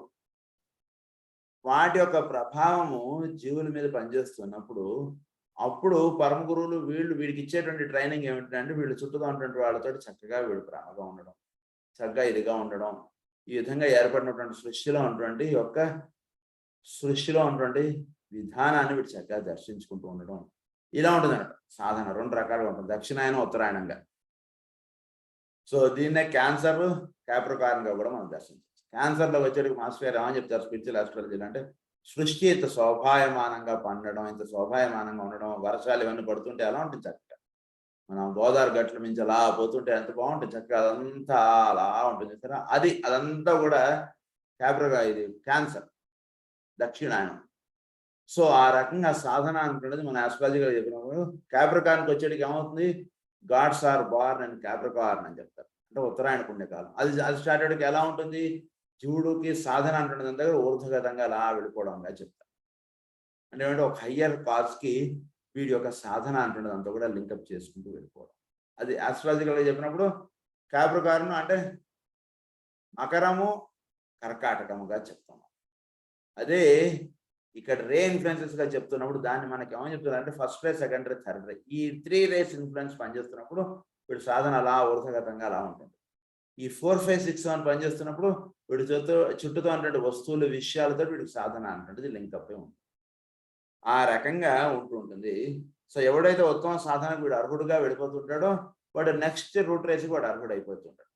వాటి యొక్క ప్రభావము జీవుల మీద పనిచేస్తున్నప్పుడు అప్పుడు పరమ గురువులు వీడికి ఇచ్చేటువంటి ట్రైనింగ్ ఏమిటంటే వీళ్ళు చుట్టూగా ఉన్నటువంటి వాళ్ళతో చక్కగా వీడు ప్రేమగా ఉండడం, చక్కగా ఇదిగా ఉండడం, ఈ విధంగా ఏర్పడినటువంటి సృష్టిలో ఉన్నటువంటి విధానాన్ని వీడు చక్కగా దర్శించుకుంటూ ఉండడం, ఇలా ఉంటుందన్నమాట సాధన. 2 రకాలుగా ఉంటుంది, దక్షిణాయనం, ఉత్తరాయణంగా. సో దీన్నే క్యాన్సర్, క్యాప్రికార్న్గా కూడా మనం దర్శించవచ్చు. క్యాన్సర్లో వచ్చేటికి మాస్టర్ గారు ఏమని చెప్తారు స్పిరిచువల్ ఆస్ట్రాలజీలో అంటే సృష్టి ఇంత శోభాయమానంగా పండడం, ఇంత శోభాయమానంగా ఉండడం, వర్షాలు ఇవన్నీ పడుతుంటే ఎలా ఉంటుంది చక్కగా. మనం గోదావరి గట్ల మించి అలా పోతుంటే ఎంత బాగుంటుంది చక్కగా, అదంతా అలా ఉంటుంది సరే. అదంతా కూడా ఇది క్యాన్సర్, దక్షిణాయనం. సో ఆ రకంగా సాధన అనుకున్నది మన ఆస్ట్రాలజీగా చెప్పినప్పుడు క్యాప్రికార్న్కి వచ్చేటికి ఏమవుతుంది, gods are born and Capricorn అని చెప్తారు. అంటే ఉత్తరాయణ పుణ్యకాలం. అది స్టార్ట్ అయ్యేటికి ఎలా ఉంటుంది, జీవుడికి సాధన అంటున్నది దగ్గర ఊర్ధ్వగతంగా అలా వెళ్ళిపోవడంగా చెప్తారు. అంటే ఏమంటే ఒక హయ్యర్ కాజ్కి వీడి యొక్క సాధన అంటున్నది అంతా కూడా లింకప్ చేసుకుంటూ వెళ్ళిపోవడం. అది ఆస్ట్రాలజికల్గా చెప్పినప్పుడు క్యాప్రికార్న్ అంటే మకరము, కర్కాటకముగా చెప్తాము. అదే ఇక్కడ రే ఇన్ఫ్లుయెన్సెస్గా చెప్తున్నప్పుడు దాన్ని మనకి ఏమని చెప్తున్నారు అంటే first ray, second ray, third ray ఈ 3 రేస్ ఇన్ఫ్లుయెన్స్ పనిచేస్తున్నప్పుడు వీడి సాధన అలా ఊర్ధ్వగతంగా అలా ఉంటుంది. ఈ 4, 5, 6, 7 పనిచేస్తున్నప్పుడు వీడి చుట్టూతో ఉన్నటువంటి వస్తువులు, విషయాలతో వీడికి సాధన అంటుంటుంది లింకప్ అయి ఉంటుంది. ఆ రకంగా ఉంటూ ఉంటుంది. సో ఎవడైతే ఉత్తమ సాధనకు వీడు అర్హుడుగా వెళ్ళిపోతుంటాడో వాడు నెక్స్ట్ రూట్ రేస్కి వాడు అర్హుడు అయిపోతుంటాడు.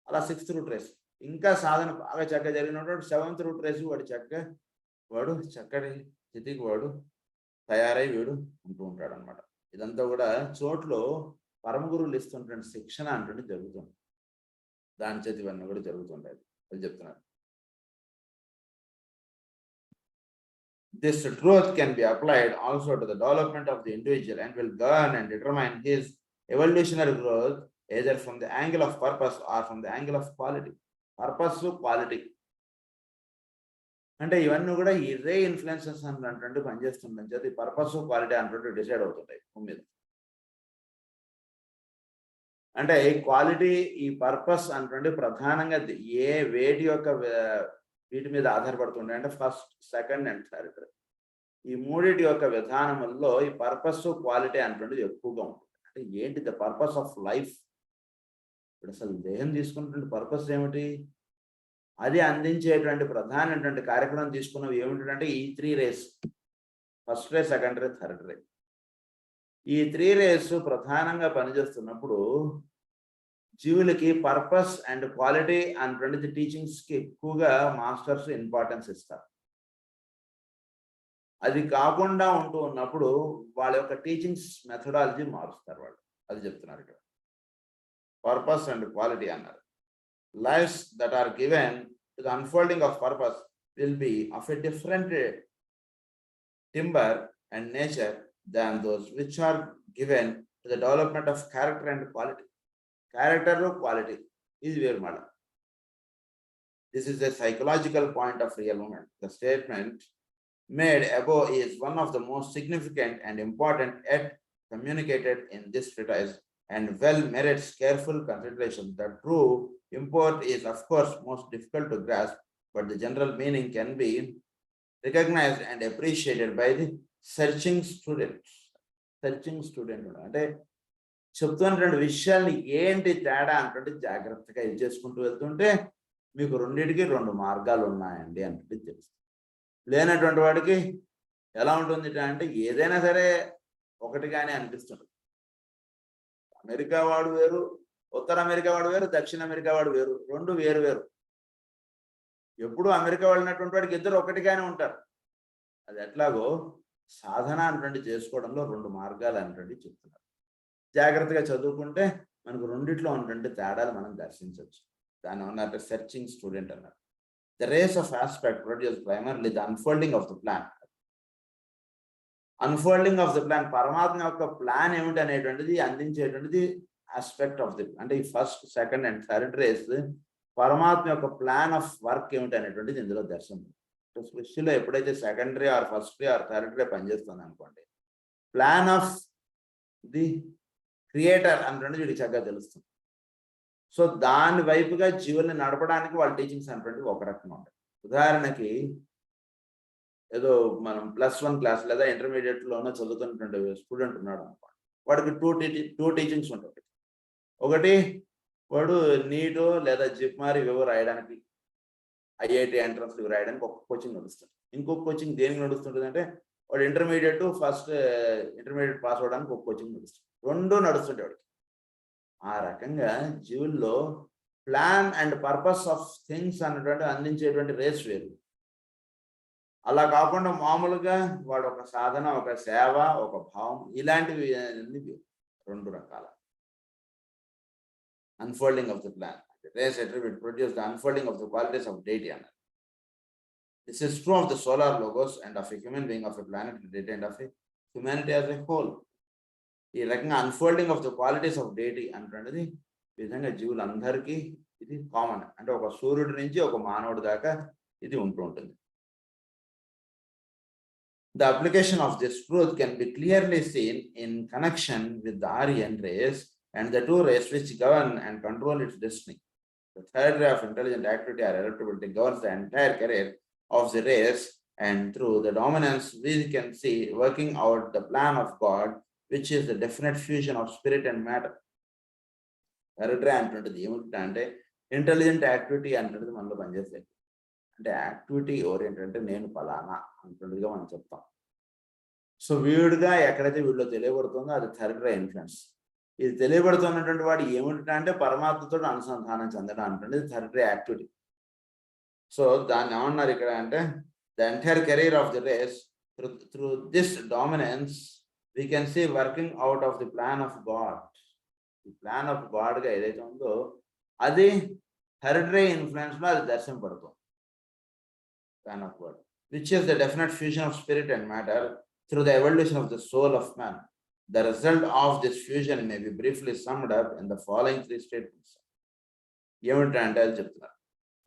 అలా 6th రూట్ రేస్ ఇంకా సాధన బాగా చక్కగా జరిగినప్పుడు 7th రూట్ రేస్ వాడు చక్కటి స్థితికి వాడు తయారై వీడు ఉంటూ ఉంటాడు అనమాట. ఇదంతా కూడా చోట్లో పరమ గురువులు ఇస్తున్నటువంటి శిక్షణ అంటుంటే జరుగుతుంది. దాని చేతి ఇవన్నీ కూడా జరుగుతుంటాయి. అది చెప్తున్నారు. This truth can be applied also to the development of the individual and will govern and determine his evolutionary growth either from the angle of purpose or from the angle of quality. Purpose, quality. అంటే ఇవన్నీ కూడా ఈ రే ఇన్ఫ్లుయెన్సెస్ అంటే పనిచేస్తుందని చెప్పి పర్పస్, క్వాలిటీ అంటే డిసైడ్ అవుతుంటాయి భూమి మీద. అంటే ఈ క్వాలిటీ, ఈ పర్పస్ అంటే ప్రధానంగా వీటి మీద ఆధారపడుతుంటాయి. అంటే ఫస్ట్, సెకండ్ అండ్ థర్డ్ ఈ మూడింటి యొక్క విధానముల్లో ఈ పర్పస్, క్వాలిటీ అనేటువంటిది ఎక్కువగా ఉంటుంది. అంటే ఏంటి ద పర్పస్ ఆఫ్ లైఫ్. ఇప్పుడు అసలు దేహం తీసుకున్నటువంటి పర్పస్ ఏమిటి, అది అందించేటువంటి ప్రధానమైనటువంటి కార్యక్రమం తీసుకున్నవి ఏమిటంటే ఈ 3 race. First ray, second ray, third ray. ఈ 3 రేస్ ప్రధానంగా పనిచేస్తున్నప్పుడు జీవులకి పర్పస్ అండ్ క్వాలిటీ అనేటువంటిది టీచింగ్స్కి ఎక్కువగా మాస్టర్స్ ఇంపార్టెన్స్ ఇస్తారు. అది కాకుండా ఉంటూ ఉన్నప్పుడు వాళ్ళ యొక్క టీచింగ్స్ మెథడాలజీ మారుస్తారు వాళ్ళు. అది చెప్తున్నారు ఇక్కడ. పర్పస్ అండ్ క్వాలిటీ అన్నారు. Lives that are given to the unfolding of purpose will be of a different timber and nature than those which are given to the development of character and quality. Character or quality is where mala. This is a psychological point of real moment. The statement made above is one of the most significant and important yet communicated in this treatise and well merits careful consideration. The true import is of course most difficult to grasp, but the general meaning can be recognized and appreciated by the searching student. Searching student అంటే చెప్తున్నటువంటి విషయాల్ని ఏంటి తేడా అంటే జాగ్రత్తగా ఇది చేసుకుంటూ వెళ్తుంటే మీకు రెండింటికి 2 మార్గాలు ఉన్నాయండి అంటే తెలుస్తుంది. లేనటువంటి వాడికి ఎలా ఉంటుంది అంటే ఏదైనా సరే ఒకటిగానే అనిపిస్తుంది. అమెరికా వాడు వేరు, ఉత్తర అమెరికా వాడు వేరు, దక్షిణ అమెరికా వాడు వేరు, 2 వేరు వేరు. ఎప్పుడు అమెరికా వెళ్ళినటువంటి వాడికి ఇద్దరు ఒకటిగానే ఉంటారు. అది ఎట్లాగో సాధన అనేటువంటి చేసుకోవడంలో 2 మార్గాలు అనేటువంటి చెప్తున్నారు. జాగ్రత్తగా చదువుకుంటే మనకు రెండిట్లో ఉన్నటువంటి తేడాలు మనం దర్శించవచ్చు. దాన్ని అన్నారు సెర్చింగ్ స్టూడెంట్ అన్నారు. The rays of aspect produce primarily the unfolding of the plan. Unfolding of the plan, పరమాత్మ యొక్క ప్లాన్ ఏమిటి అనేటువంటిది అందించేటువంటిది ఆస్పెక్ట్ ఆఫ్ ది, అంటే ఈ first, second and third rays పరమాత్మ యొక్క ప్లాన్ ఆఫ్ వర్క్ ఏమిటి అనేటువంటిది ఇందులో దర్శనం. సృష్టిలో ఎప్పుడైతే secondary are first ray or third రే పనిచేస్తుంది అనుకోండి, ప్లాన్ ఆఫ్ ది క్రియేటర్ అనేటువంటిది వీడికి చక్కగా తెలుస్తుంది. సో దాని వైపుగా జీవుల్ని నడపడానికి వాళ్ళ టీచింగ్స్ అనేటువంటివి ఒక రకంగా ఉంటాయి. ఉదాహరణకి ఏదో మనం +1 క్లాస్ లేదా ఇంటర్మీడియట్లోనో చదువుతున్నటువంటి స్టూడెంట్ ఉన్నాడు అనుకోండి, వాడికి టూ టీచింగ్స్ ఉంటాయి. ఒకటి వాడు నీటు లేదా జిప్మారి ఇవి రాయడానికి, ఐఐటి ఎంట్రన్స్ ఇవి రాయడానికి ఒక కోచింగ్ నడుస్తుంది. ఇంకొక కోచింగ్ దేనికి నడుస్తుంటుంది అంటే వాడు ఇంటర్మీడియట్ పాస్ అవ్వడానికి ఒక కోచింగ్ నడుస్తుంది. 2 నడుస్తుంటాయి వాడికి. ఆ రకంగా జీవుల్లో plan and purpose of things అన్నటువంటి అందించేటువంటి రేస్ వేరు. అలా కాకుండా మామూలుగా వాడు ఒక సాధన, ఒక సేవ, ఒక భావం, ఇలాంటివి 2 రకాల. Unfolding of the plan. The race attribute produce the unfolding of the qualities of deity. This is true of the solar logos and of a human being, of a planet deity, and of a humanity as a whole. ఈ రకంగా unfolding of the qualities of deity అంటున్నది విధంగా జీవులందరికీ ఇది కామన్. అంటే ఒక సూర్యుడి నుంచి ఒక మానవుడి దాకా ఇది ఉంటూ ఉంటుంది. The application of this truth can be clearly seen in connection with the Aryan race and the 2 races which govern and control its destiny. The third ray of intelligent activity or adaptability governs the entire career of the race, and through the dominance we can see working out the plan of God, which is the definite fusion of spirit and matter. Third ray అంటున్నది ఏమిటంటే ఇంటెలిజెంట్ యాక్టివిటీ అంటున్నది మనలో పనిచేస్తాయి. అంటే యాక్టివిటీ ఓరియంటెడ్, అంటే నేను ఫలానా అంటున్నదిగా మనం చెప్తాం. సో వీడుగా ఎక్కడైతే వీడిలో తెలియబడుతుందో అది థర్డ్ రే ఇన్ఫ్లుయెన్స్. ఇది తెలియబడుతున్నటువంటి వాడు ఏమిటంటే పరమాత్మతో అనుసంధానం చెందడం అంటుంది థర్డ్ రే యాక్టివిటీ. సో దాన్ని ఏమన్నారు ఇక్కడ అంటే the entire career of the race through this dominance we can see working out of the plan of God. ఈ ప్లాన్ ఆఫ్ గాడ్గా ఏదైతే ఉందో అది థర్డ్ రే ఇన్ఫ్లుయెన్స్ లో అది దర్శనపడుతుంది. Plan of God which is the definite fusion of spirit and matter through the evolution of the soul of man. The result of this fusion may be briefly summed up in the following 3 statements. ఏమిటంటే అది చెప్తున్నారు.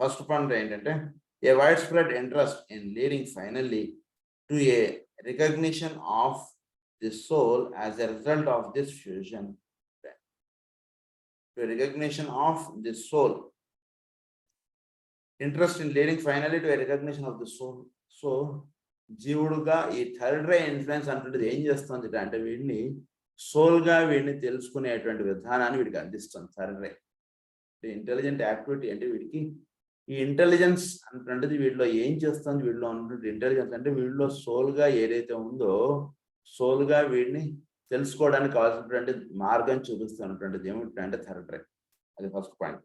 ఫస్ట్ పాయింట్ ఏంటంటే a wide spread interest in leading finally to a recognition of the soul as a result of this fusion. To recognition of the soul, interest in leading finally to a recognition of the soul. So జీవుడుగా ఈ థర్డ్ రే ఇన్ఫ్లుయెన్స్ అంటుండేది ఏం చేస్తుంది అంటే వీడిని సోల్గా వీడిని తెలుసుకునేటువంటి విధానాన్ని వీడికి అందిస్తుంది థర్డ్ రే. ఇంటెలిజెంట్ యాక్టివిటీ అంటే వీడికి ఈ ఇంటెలిజెన్స్ అంటే వీళ్ళలో ఏం చేస్తుంది, వీళ్ళలో ఉన్నటువంటి ఇంటెలిజెన్స్ అంటే వీళ్ళలో సోల్గా ఏదైతే ఉందో సోల్గా వీడిని తెలుసుకోవడానికి కావాల్సినటువంటి మార్గం చూపిస్తున్నటువంటిది ఏమిటంటే థర్డ్ రే. అది ఫస్ట్ పాయింట్.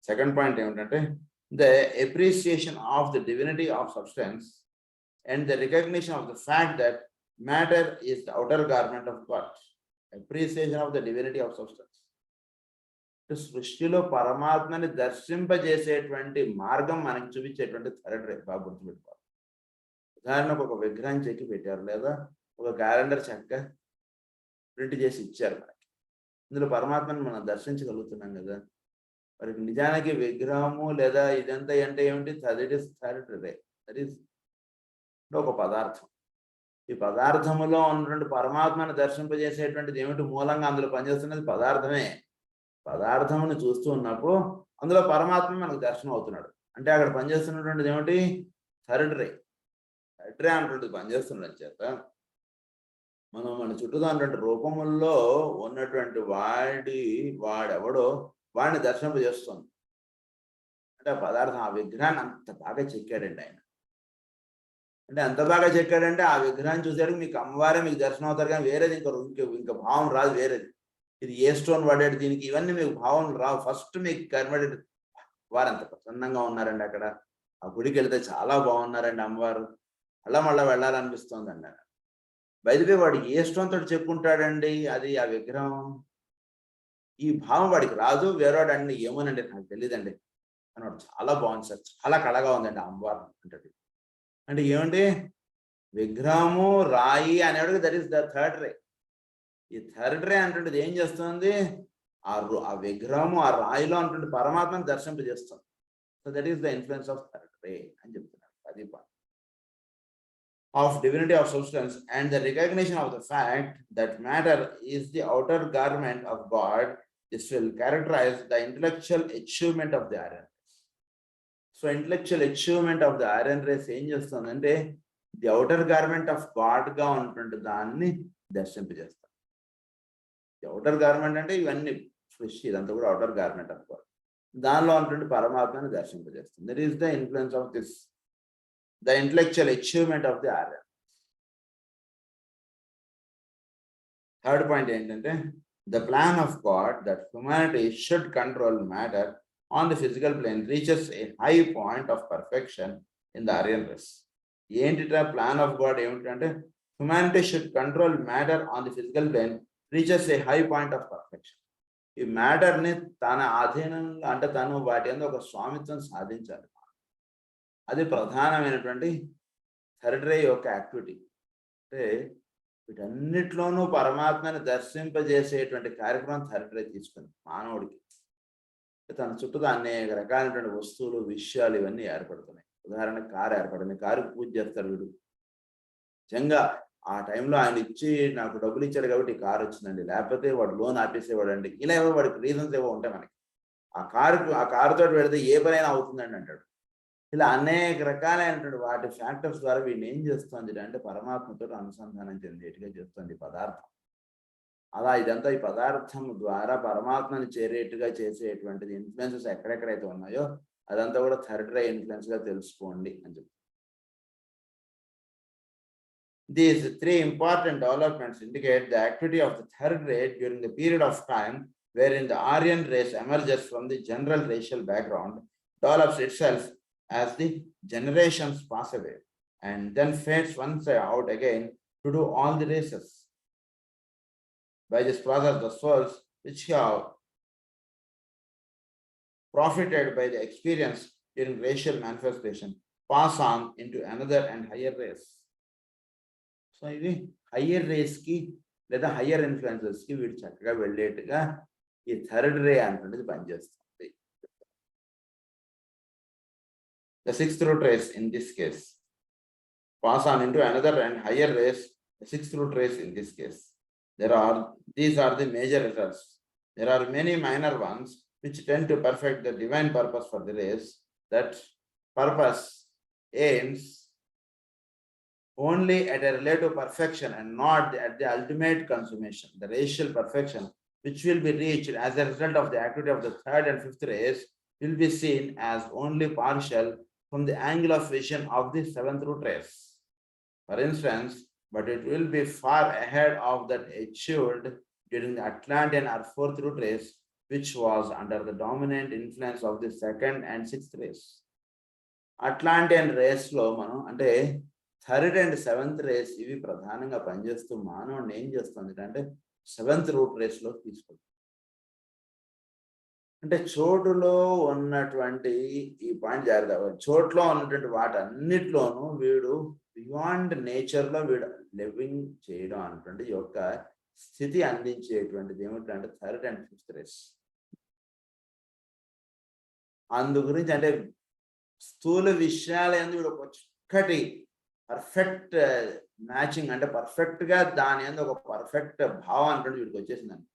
సెకండ్ పాయింట్ ఏమిటంటే the appreciation of the divinity of substance and the recognition of the fact that matter is the outer garment of God. Appreciation of the divinity of substance. సృష్టిలో పరమాత్మని దర్శింపజేసేటువంటి మార్గం మనకి చూపించేటువంటి థర్డ్ రే. బాగా గుర్తుపెట్టుకోవాలి. ఉదాహరణకు ఒక విగ్రహం చెక్కి పెట్టారు, లేదా ఒక క్యాలెండర్ చక్కగా ప్రింట్ చేసి ఇచ్చారు మనకి. ఇందులో పరమాత్మని మనం దర్శించగలుగుతున్నాం కదా. మరి నిజానికి విగ్రహము లేదా ఇదంతా అంటే ఏమిటి? That is third ray. That is ఒక పదార్థం. ఈ పదార్థములో ఉన్నటువంటి పరమాత్మని దర్శింపజేసేటువంటిది ఏమిటి? మూలంగా అందులో పనిచేస్తున్నది పదార్థమే. పదార్థమును చూస్తూ ఉన్నప్పుడు అందులో పరమాత్మ మనకు దర్శనం అవుతున్నాడు. అంటే అక్కడ పనిచేస్తున్నటువంటిది ఏమిటి? థర్డ్ రే. థర్డ్ రే అన్నటువంటిది పనిచేస్తున్నది చేత మనం మన చుట్టూ ఉన్నటువంటి రూపముల్లో ఉన్నటువంటి వాడెవడో వాడిని దర్శింపజేస్తుంది. అంటే ఆ పదార్థం, ఆ విగ్రహాన్ని అంత బాగా చెక్కాడండి ఆయన. అంటే అంత బాగా చెక్కాడంటే ఆ విగ్రహాన్ని చూసేటప్పుడు మీకు అమ్మవారే మీకు దర్శనం అవుతారు, కానీ వేరేది ఇంకా భావం రాదు. వేరేది ఇది ఏ స్టోన్ వాడాడు దీనికి, ఇవన్నీ మీకు భావం రావు. ఫస్ట్ మీకు కనబడేది వారంత ప్రసన్నంగా ఉన్నారండి. అక్కడ ఆ గుడికి వెళ్తే చాలా బాగున్నారండి అమ్మవారు, మళ్ళా వెళ్ళాలనిపిస్తుంది అన్నారు. బయటపై వాడు ఏ స్టోన్ తోటి చెప్పుకుంటాడండి అది ఆ విగ్రహం. ఈ భావం వాడికి రాదు. వేరేవాడు అండి ఏమోనండి నాకు తెలియదండి అని వాడు చాలా బాగుంది సార్, చాలా కళగా ఉందండి అమ్మవారు అంటాడు. అంటే ఏమండి? విగ్రహము రాయి అనేవాడికి that is the third ray. ఈ థర్డ్ రే అంటుండేది ఏం చేస్తుంది? ఆ విగ్రహము ఆ రాయిలో అంటుండే పరమాత్మను దర్శింపజేస్తుంది. So that is the influence of third ray అని చెప్తున్నారు. అది of divinity of substance and the recognition of the fact that matter is the outer garment of God. This will characterize the intellectual achievement of the iron race. So intellectual achievement of the iron race ఏం చేస్తుందంటే the outer garment of God గా ఉన్నటువంటి దాన్ని దర్శింపజేస్తారు. ది అవుటర్ గార్మెంట్ అంటే ఇవన్నీ ఫ్రెష్, ఇదంతా కూడా అవుటర్ గార్మెంట్ ఆఫ్ గాడ్. దానిలో ఉన్నటువంటి పరమాత్మని దర్శింపజేస్తుంది. That is the influence of this the intellectual achievement of the iron. Third point ఏంటంటే the plan of God that humanity should control matter on the physical plane reaches a high point of perfection in the Aryan race. ఏంటిటా ప్లాన్ ఆఫ్ గాడ్ ఏమిటంటే humanity should control matter on the physical plane reaches a high point of perfection. ఈ మ్యాటర్ని తన ఆధీనంగా అంటే తను వాటి మీద ఒక స్వామిత్వం సాధించాలి. అది ప్రధానమైనటువంటి థర్డ్ రే యొక్క యాక్టివిటీ. అంటే వీటన్నిటిలోనూ పరమాత్మని దర్శింపజేసేటువంటి కార్యక్రమం థర్డ్ రే తీసుకుంది మానవుడికి. తన చుట్టూ అనేక రకాలైనటువంటి వస్తువులు, విషయాలు ఇవన్నీ ఏర్పడుతున్నాయి. ఉదాహరణకు కారు ఏర్పడింది, కారుకి పూజ చేస్తారు వీడు. నిజంగా ఆ టైంలో ఆయన ఇచ్చి నాకు డబ్బులు ఇచ్చాడు కాబట్టి కారు వచ్చిందండి, లేకపోతే వాడు లోన్ ఆపేసేవాడు అండి, ఇలా ఏవో వాడికి రీజన్స్ ఏవో ఉంటాయి మనకి. ఆ కారుతో పెడితే ఏ పనైనా అవుతుందండి అంటాడు. ఇలా అనేక రకాలైనటువంటి వాటి ఫ్యాక్టర్స్ ద్వారా వీడిని ఏం చేస్తుంది అంటే పరమాత్మతో అనుసంధానం చెందేట్టుగా చేస్తుంది పదార్థం. అలా ఇదంతా ఈ పదార్థం ద్వారా పరమాత్మని చేరేట్టుగా చేసేటువంటిది ఇన్ఫ్లుయెన్సెస్ ఎక్కడెక్కడైతే ఉన్నాయో అదంతా కూడా థర్డ్ రే ఇన్ఫ్లుయెన్స్ గా తెలుసుకోండి అని చెప్తారు. These three important developments indicate the activity of the third ray during the period of time wherein the Aryan race emerges from the general racial background, develops itself as the generations pass away, and then fades once out again to do all the races. By this process, the souls which have profited by the experience during racial manifestation pass on into another and higher race. So, ఇది హయ్యర్ రేస్ కి లేదా హయ్యర్ ఇన్ఫ్లుయెన్సెస్ కి వీడు చక్కగా వెళ్ళేట్టుగా ఈ థర్డ్ రే అంటున్నది పనిచేస్తుంది. The sixth root race in this case pass on into another and higher race. The sixth root race in this case, these are the major results. There are many minor ones which tend to perfect the divine purpose for the race. That purpose aims only at a relative perfection and not at the ultimate consummation. The racial perfection which will be reached as a result of the activity of the third and fifth race will be seen as only partial from the angle of vision of the seventh root race. For instance, but it will be far ahead of that achieved during the Atlantean or fourth root race, which was under the dominant influence of the second and sixth race. Atlantean race లో మనం అంటే థర్డ్ అండ్ సెవెంత్ రేస్ ఇవి ప్రధానంగా పనిచేస్తూ మానవుడిని ఏం చేస్తుంది అంటే సెవెంత్ రూట్ రేస్ లో తీసుకుంటుంది. అంటే చోటులో ఉన్నటువంటి ఈ పాయింట్ జాగ్రత్త, చోట్లో ఉన్నటువంటి వాటన్నిటిలోనూ వీడు బియాండ్ నేచర్ లో వీడు లివింగ్ చేయడం అనేటువంటి యొక్క స్థితి అందించేటువంటిది ఏమిటంటే థర్డ్ అండ్ ఫిఫ్త్ రేస్. అందు గురించి అంటే స్థూల విషయాలు ఏంది వీడు ఒక చక్కటి పర్ఫెక్ట్ మ్యాచింగ్ అంటే పర్ఫెక్ట్ గా దాని ఏంది ఒక పర్ఫెక్ట్ భావం అంటే వీడికి వచ్చేసిందండి.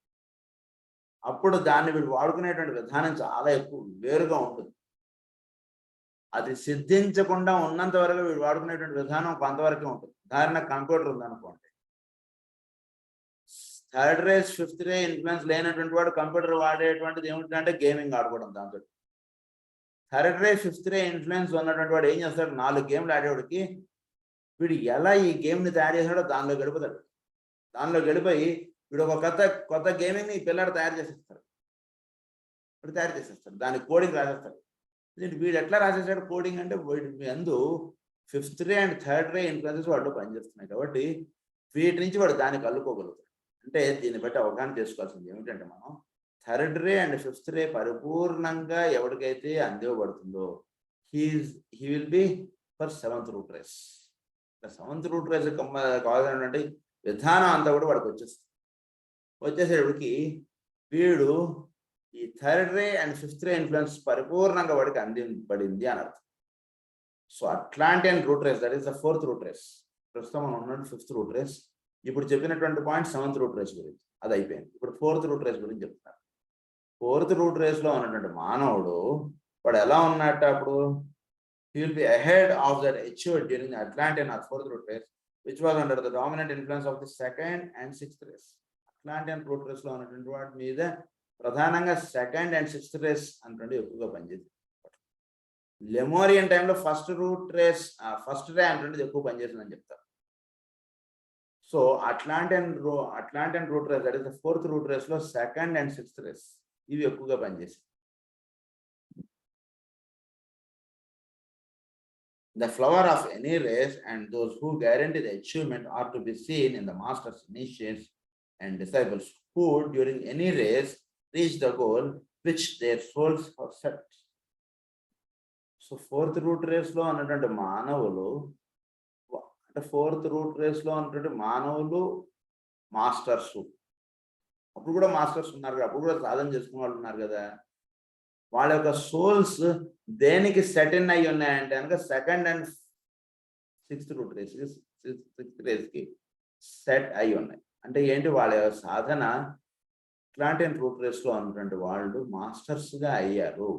అప్పుడు దాన్ని వీడు వాడుకునేటువంటి విధానం చాలా ఎక్కువ వేరుగా ఉంటుంది. అది సిద్ధించకుండా ఉన్నంత వరకు వీడు వాడుకునేటువంటి విధానం కొంతవరకే ఉంటుంది. ఉదాహరణ కంప్యూటర్ ఉందనుకోండి, third race fifth ray influence లేనటువంటి వాడు కంప్యూటర్ వాడేటువంటిది ఏమిటంటే గేమింగ్ ఆడుకోవడం. దాంతో థర్డ్ రే ఫిఫ్త్ రే ఇన్ఫ్లుయెన్స్ ఉన్నటువంటి వాడు ఏం చేస్తాడు, 4 గేమ్లు ఆడేవాడికి వీడు ఎలా ఈ గేమ్ని తయారు చేసాడో దానిలో గడుపుతాడు. దానిలో గడిపోయి వీడు ఒక కొత్త గేమింగ్ ఈ పిల్లడు తయారు చేసేస్తాడు. దానికి కోడింగ్ రాసేస్తాడు. వీడు ఎట్లా రాసేసాడు కోడింగ్ అంటే వీడి అందు fifth ray and third ray influences వాడు పనిచేస్తున్నాయి కాబట్టి వీటి నుంచి వాడు దానికి అల్లుకోగలుగుతాడు. అంటే దీన్ని బట్టి అవగాహన చేసుకోవాల్సింది ఏమిటంటే మనం third ray and fifth ray పరిపూర్ణంగా ఎవరికైతే అందివ్వబడుతుందో he will be for seventh root race. Seventh root race కావాల్సినటువంటి విధానం అంతా కూడా వాడికి వచ్చేసేటికి వీడు ఈ third ray and fifth ray influence పరిపూర్ణంగా వాడికి అందింపబడింది అని అర్థం. So Atlantean root race, that is the fourth root race. ప్రస్తుతం మనం ఉన్నటువంటి ఫిఫ్త్ రూట్ రేస్. ఇప్పుడు చెప్పినటువంటి పాయింట్ సెవెంత్ రూట్ రేస్ గురించి అది అయిపోయింది. ఇప్పుడు ఫోర్త్ రూట్ రేస్ గురించి చెప్తున్నారు. ఫోర్త్ రూట్ రేస్ లో ఉన్నటువంటి మానవుడు వాడు ఎలా ఉన్నట్టు అప్పుడు he will be ahead of that achieved during the Atlantean or fourth root race, which was under the dominant influence of the second and sixth race. Atlantean root race లో ఉన్నటువంటి వాటి మీద ప్రధానంగా సెకండ్ అండ్ సిక్స్త్ రేస్ అంటే ఎక్కువగా పనిచేసింది. లెమోరియన్ టైంలో ఫస్ట్ రే అంటే ఎక్కువ పనిచేసిందని చెప్తారు. So Atlantean root race, that is the fourth root race లో సెకండ్ అండ్ సిక్స్త్ రేస్ ఇవి ఎక్కువగా పనిచేసింది. The flower of any race and those who guarantee the achievement are to be seen in the masters, initiates, and disciples who, during any race, reach the goal which their souls have set. So, fourth root race lo annatante manavulu, అంటే ఫోర్త్ రూట్ రేస్ లో ఉన్నటువంటి మానవులు మాస్టర్స్. అప్పుడు కూడా మాస్టర్స్ ఉన్నారు కదా, అప్పుడు కూడా సాధన చేసుకునే వాళ్ళు ఉన్నారు కదా. వాళ్ళ యొక్క సోల్స్ దేనికి సెట్ ఇన్ అయ్యి ఉన్నాయంటే కనుక సెకండ్ అండ్ సిక్స్త్ రూట్ రేస్కి సెట్ అయ్యి ఉన్నాయి. అంటే ఏంటి, వాళ్ళ యొక్క సాధన ఇట్లాంటి రూట్ రేస్లో ఉన్నటువంటి వాళ్ళు మాస్టర్స్గా అయ్యారు.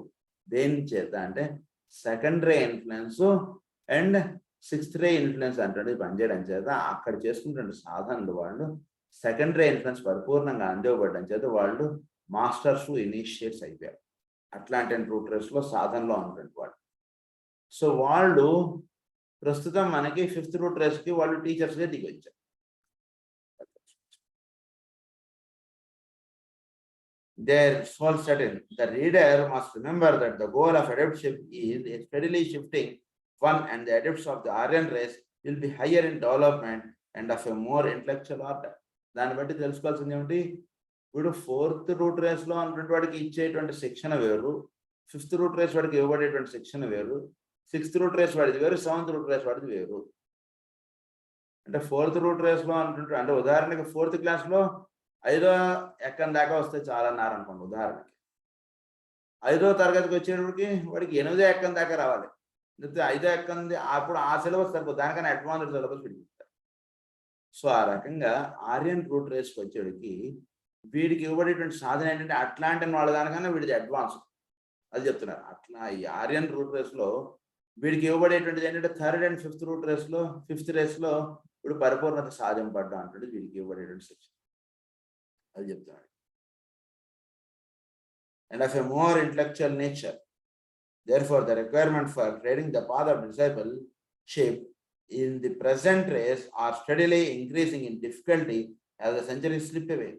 దేని చేత అంటే second ray influence and sixth ray influence అంటే పనిచేయడం చేత అక్కడ చేసుకున్నటువంటి సాధనలు వాళ్ళు సెకండ్ రే ఇన్ఫ్లుయెన్స్ పరిపూర్ణంగా అందివ్వబడడం చేత వాళ్ళు మాస్టర్స్ ఇనిషియేట్స్ అయిపోయారు అట్లాంటియన్ రూట్ రేస్ లో సాధనలో ఉన్నటువంటి వాళ్ళు. సో వాళ్ళు ప్రస్తుతం మనకి ఫిఫ్త్ రూట్ రేస్ కి వాళ్ళు టీచర్స్ గా దిగి వచ్చారు. Their soul certain. The reader must remember that the goal of adeptship is a steadily shifting one, and the adepts of the Aryan race will be higher in development and of a more intellectual order. దాన్ని బట్టి తెలుసుకోవాల్సింది ఏమిటి, ఇప్పుడు ఫోర్త్ రూట్ రేస్ లో ఉన్నటువంటి వాడికి ఇచ్చేటువంటి శిక్షణ వేరు, ఫిఫ్త్ రూట్ రేస్ వాడికి ఇవ్వబడేటువంటి శిక్షణ వేరు, సిక్స్త్ రూట్ రేస్ వాడిది వేరు, సెవెంత్ రూట్ రేస్ వాడిది వేరు. అంటే ఫోర్త్ రూట్ రేస్ లో అంటుంటే అంటే ఉదాహరణకి ఫోర్త్ క్లాస్ లో 5వ ఎక్కం దాకా వస్తే చాలా అన్నారు అనుకోండి. ఉదాహరణకి 5వ తరగతికి వచ్చేటప్పటికి వాడికి 8వ ఎక్కం దాకా రావాలి. 5వ ఎక్కంది అప్పుడు ఆ సిలబస్ సరిపోతుంది, దానికన్నా అడ్వాన్స్డ్ సిలబస్ పెట్టుకుంటారు. సో ఆ రకంగా ఆర్యన్ రూట్ రేస్కి వచ్చేటికి వీడికి ఇవ్వబడేటువంటి సాధన ఏంటంటే అట్లాంటిన్ వాళ్ళ దానికన్నా వీడిది అడ్వాన్స్. అది చెప్తున్నారు. అట్లా ఈ ఆర్యన్ రూట్ రేస్ లో వీడికి ఇవ్వబడేటువంటిది ఏంటంటే third and fifth root race లో ఫిఫ్త్ రేస్ లో ఇప్పుడు పరిపూర్ణత సాధింపడ్డా అంటే వీడికి ఇవ్వబడేటువంటి శిక్షణ అది చెప్తున్నాడు. And of a more intellectual nature, Therefore, the requirement for treading the path of discipleship in the present race are steadily increasing in difficulty as the centuries slip away.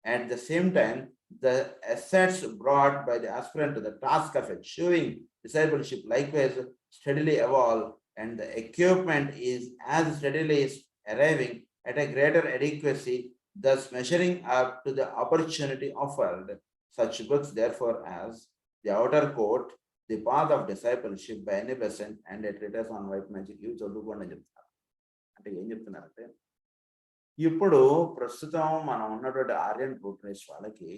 At the same time, the assets brought by the aspirant to the task of achieving discipleship likewise steadily evolve, and the equipment is as steadily arriving at a greater adequacy, thus measuring up to the opportunity offered. Such books, therefore, as The Outer Court, The Path of Discipleship by N. Besant, and A Treatise on White Magic, ఇవి చదువుకోండి అని చెప్తారు. అంటే ఏం చెప్తున్నారంటే, ఇప్పుడు ప్రస్తుతం మనం ఉన్నటువంటి ఆర్యన్ రూట్ రేస్ వాళ్ళకి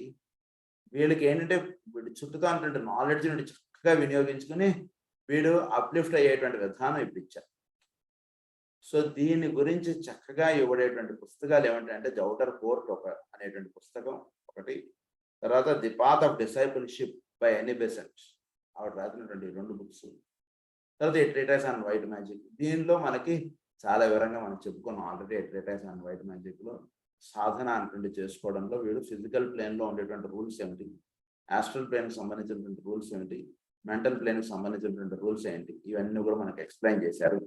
వీళ్ళకి ఏంటంటే వీడి చుట్టూ ఉన్నటువంటి నాలెడ్జ్ నుండి చక్కగా వినియోగించుకుని వీడు అప్లిఫ్ట్ అయ్యేటువంటి విధానం ఇప్పుడు ఇచ్చారు. సో దీని గురించి చక్కగా ఇవ్వడేటువంటి పుస్తకాలు ఏమంటాయంటే ది ఔటర్ కోర్ట్ అనేటువంటి పుస్తకం ఒకటి, తర్వాత the path of discipleship by Annie Besant, ఆవిడ రాసినటువంటి 2 బుక్స్, తర్వాత a treatise on white magic. దీనిలో మనకి చాలా వివరంగా మనం చెప్పుకున్నాం already. A treatise on white magic లో సాధన అటువంటి చేసుకోవడంలో వీడు ఫిజికల్ ప్లేన్ లో ఉండేటువంటి రూల్స్ ఏమిటి, ఆస్ట్రల్ ప్లేన్ కి సంబంధించినటువంటి రూల్స్ ఏమిటి, మెంటల్ ప్లేన్ కి సంబంధించినటువంటి రూల్స్ ఏంటి, ఇవన్నీ కూడా మనకి ఎక్స్ప్లెయిన్ చేశారు.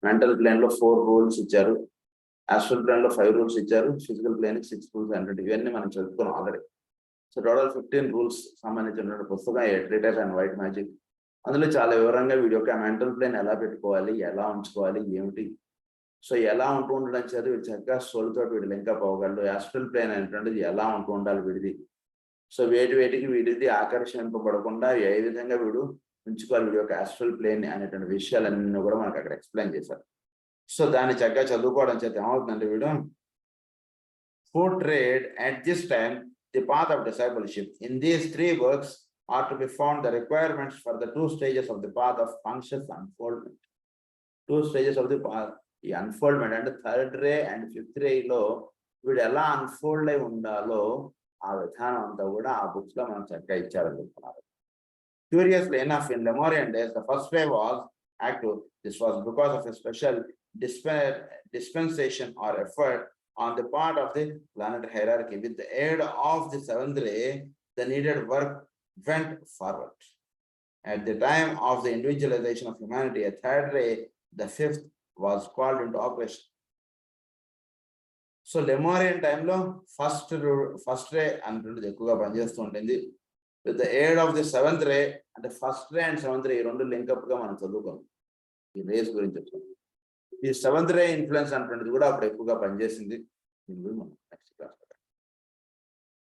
మెంటల్ ప్లేన్ లో 4 రూల్స్ ఇచ్చారు, ఆస్ట్రల్ ప్లేన్ లో 5 రూల్స్ ఇచ్చారు, ఫిజికల్ ప్లేన్ కి 6 రూల్స్ అంటే ఇవన్నీ మనం చదువుకున్నాం ఆల్రెడీ. సో టోటల్ 15 రూల్స్ సంబంధించినటువంటి పుస్తకం ఏ ట్రీటైస్ ఆన్ వైట్ మ్యాజిక్. అందులో చాలా వివరంగా వీడి యొక్క మెంటల్ ప్లేన్ ఎలా పెట్టుకోవాలి, ఎలా ఉంచుకోవాలి, ఏమిటి, సో ఎలా ఉంటూ ఉండడం చేత వీడు చక్కగా సోల్తో వీడు లింకప్ అవ్వగలడు. ఆస్ట్రల్ ప్లేన్ అనేటువంటిది ఎలా ఉంటూ ఉండాలి వీడిది, సో వేటికి వీడిది ఆకర్షింపబడకుండా ఏ విధంగా వీడు ఉంచుకోవాలి వీడి యొక్క ఆస్ట్రల్ ప్లేన్ అనేటువంటి విషయాలన్నీ కూడా మనకు అక్కడ ఎక్స్ప్లెయిన్ చేశారు. సో దాన్ని చక్కగా చదువుకోవడం చేత ఏమవుతుందంటే వీడు who trade at this time the path of discipleship. In these 3 works are to be found the requirements for the 2 stages of the path of conscious unfoldment. 2 stages of the path, ఈ అన్ఫోల్డ్మెంట్ అంటే 3rd రే అండ్ 5th రేలో వీడు ఎలా అన్ఫోల్డ్ అయి ఉండాలో ఆ విధానం అంతా కూడా ఆ బుక్స్ లో మనం చక్కగా ఇచ్చారని చెప్తున్నారు. Curiously enough, in Lemurian days, the first ray was active. This was because of a special dispensation or effort on the part of the planetary hierarchy. With the aid of the 7th ray, the needed work went forward. At the time of the individualization of humanity, a 3rd ray, the 5th, was called into operation. So Lemurian time lo first ray అంటుండేది ఎక్కువగా పనిచేస్తూ ఉంటుంది. With the aid of the 7th ray, అంటే ఫస్ట్ రే అండ్ 7th రే ఈ 2 లింకప్ గా మనం చదువుకోం ఈ రేస్ గురించి చెప్తాం. ఈ 7th రే ఇన్ఫ్లుయెన్స్ అంటుండేది కూడా అప్పుడు ఎక్కువగా పనిచేసింది. దీని మనం నెక్స్ట్ క్లాస్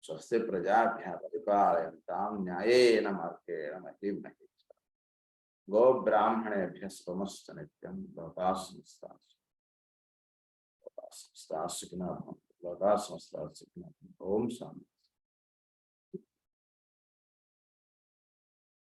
స్వస్తి ప్రజాభ్యः పరిపాలయంతాం న్యాయేన మార్గేణ మహీం మహీషాః గో బ్రాహ్మణేభ్యः స్వమస్తు నిత్యం లోకాః సమస్తాః సుఖినః భవంతు. ఓం శాంతి.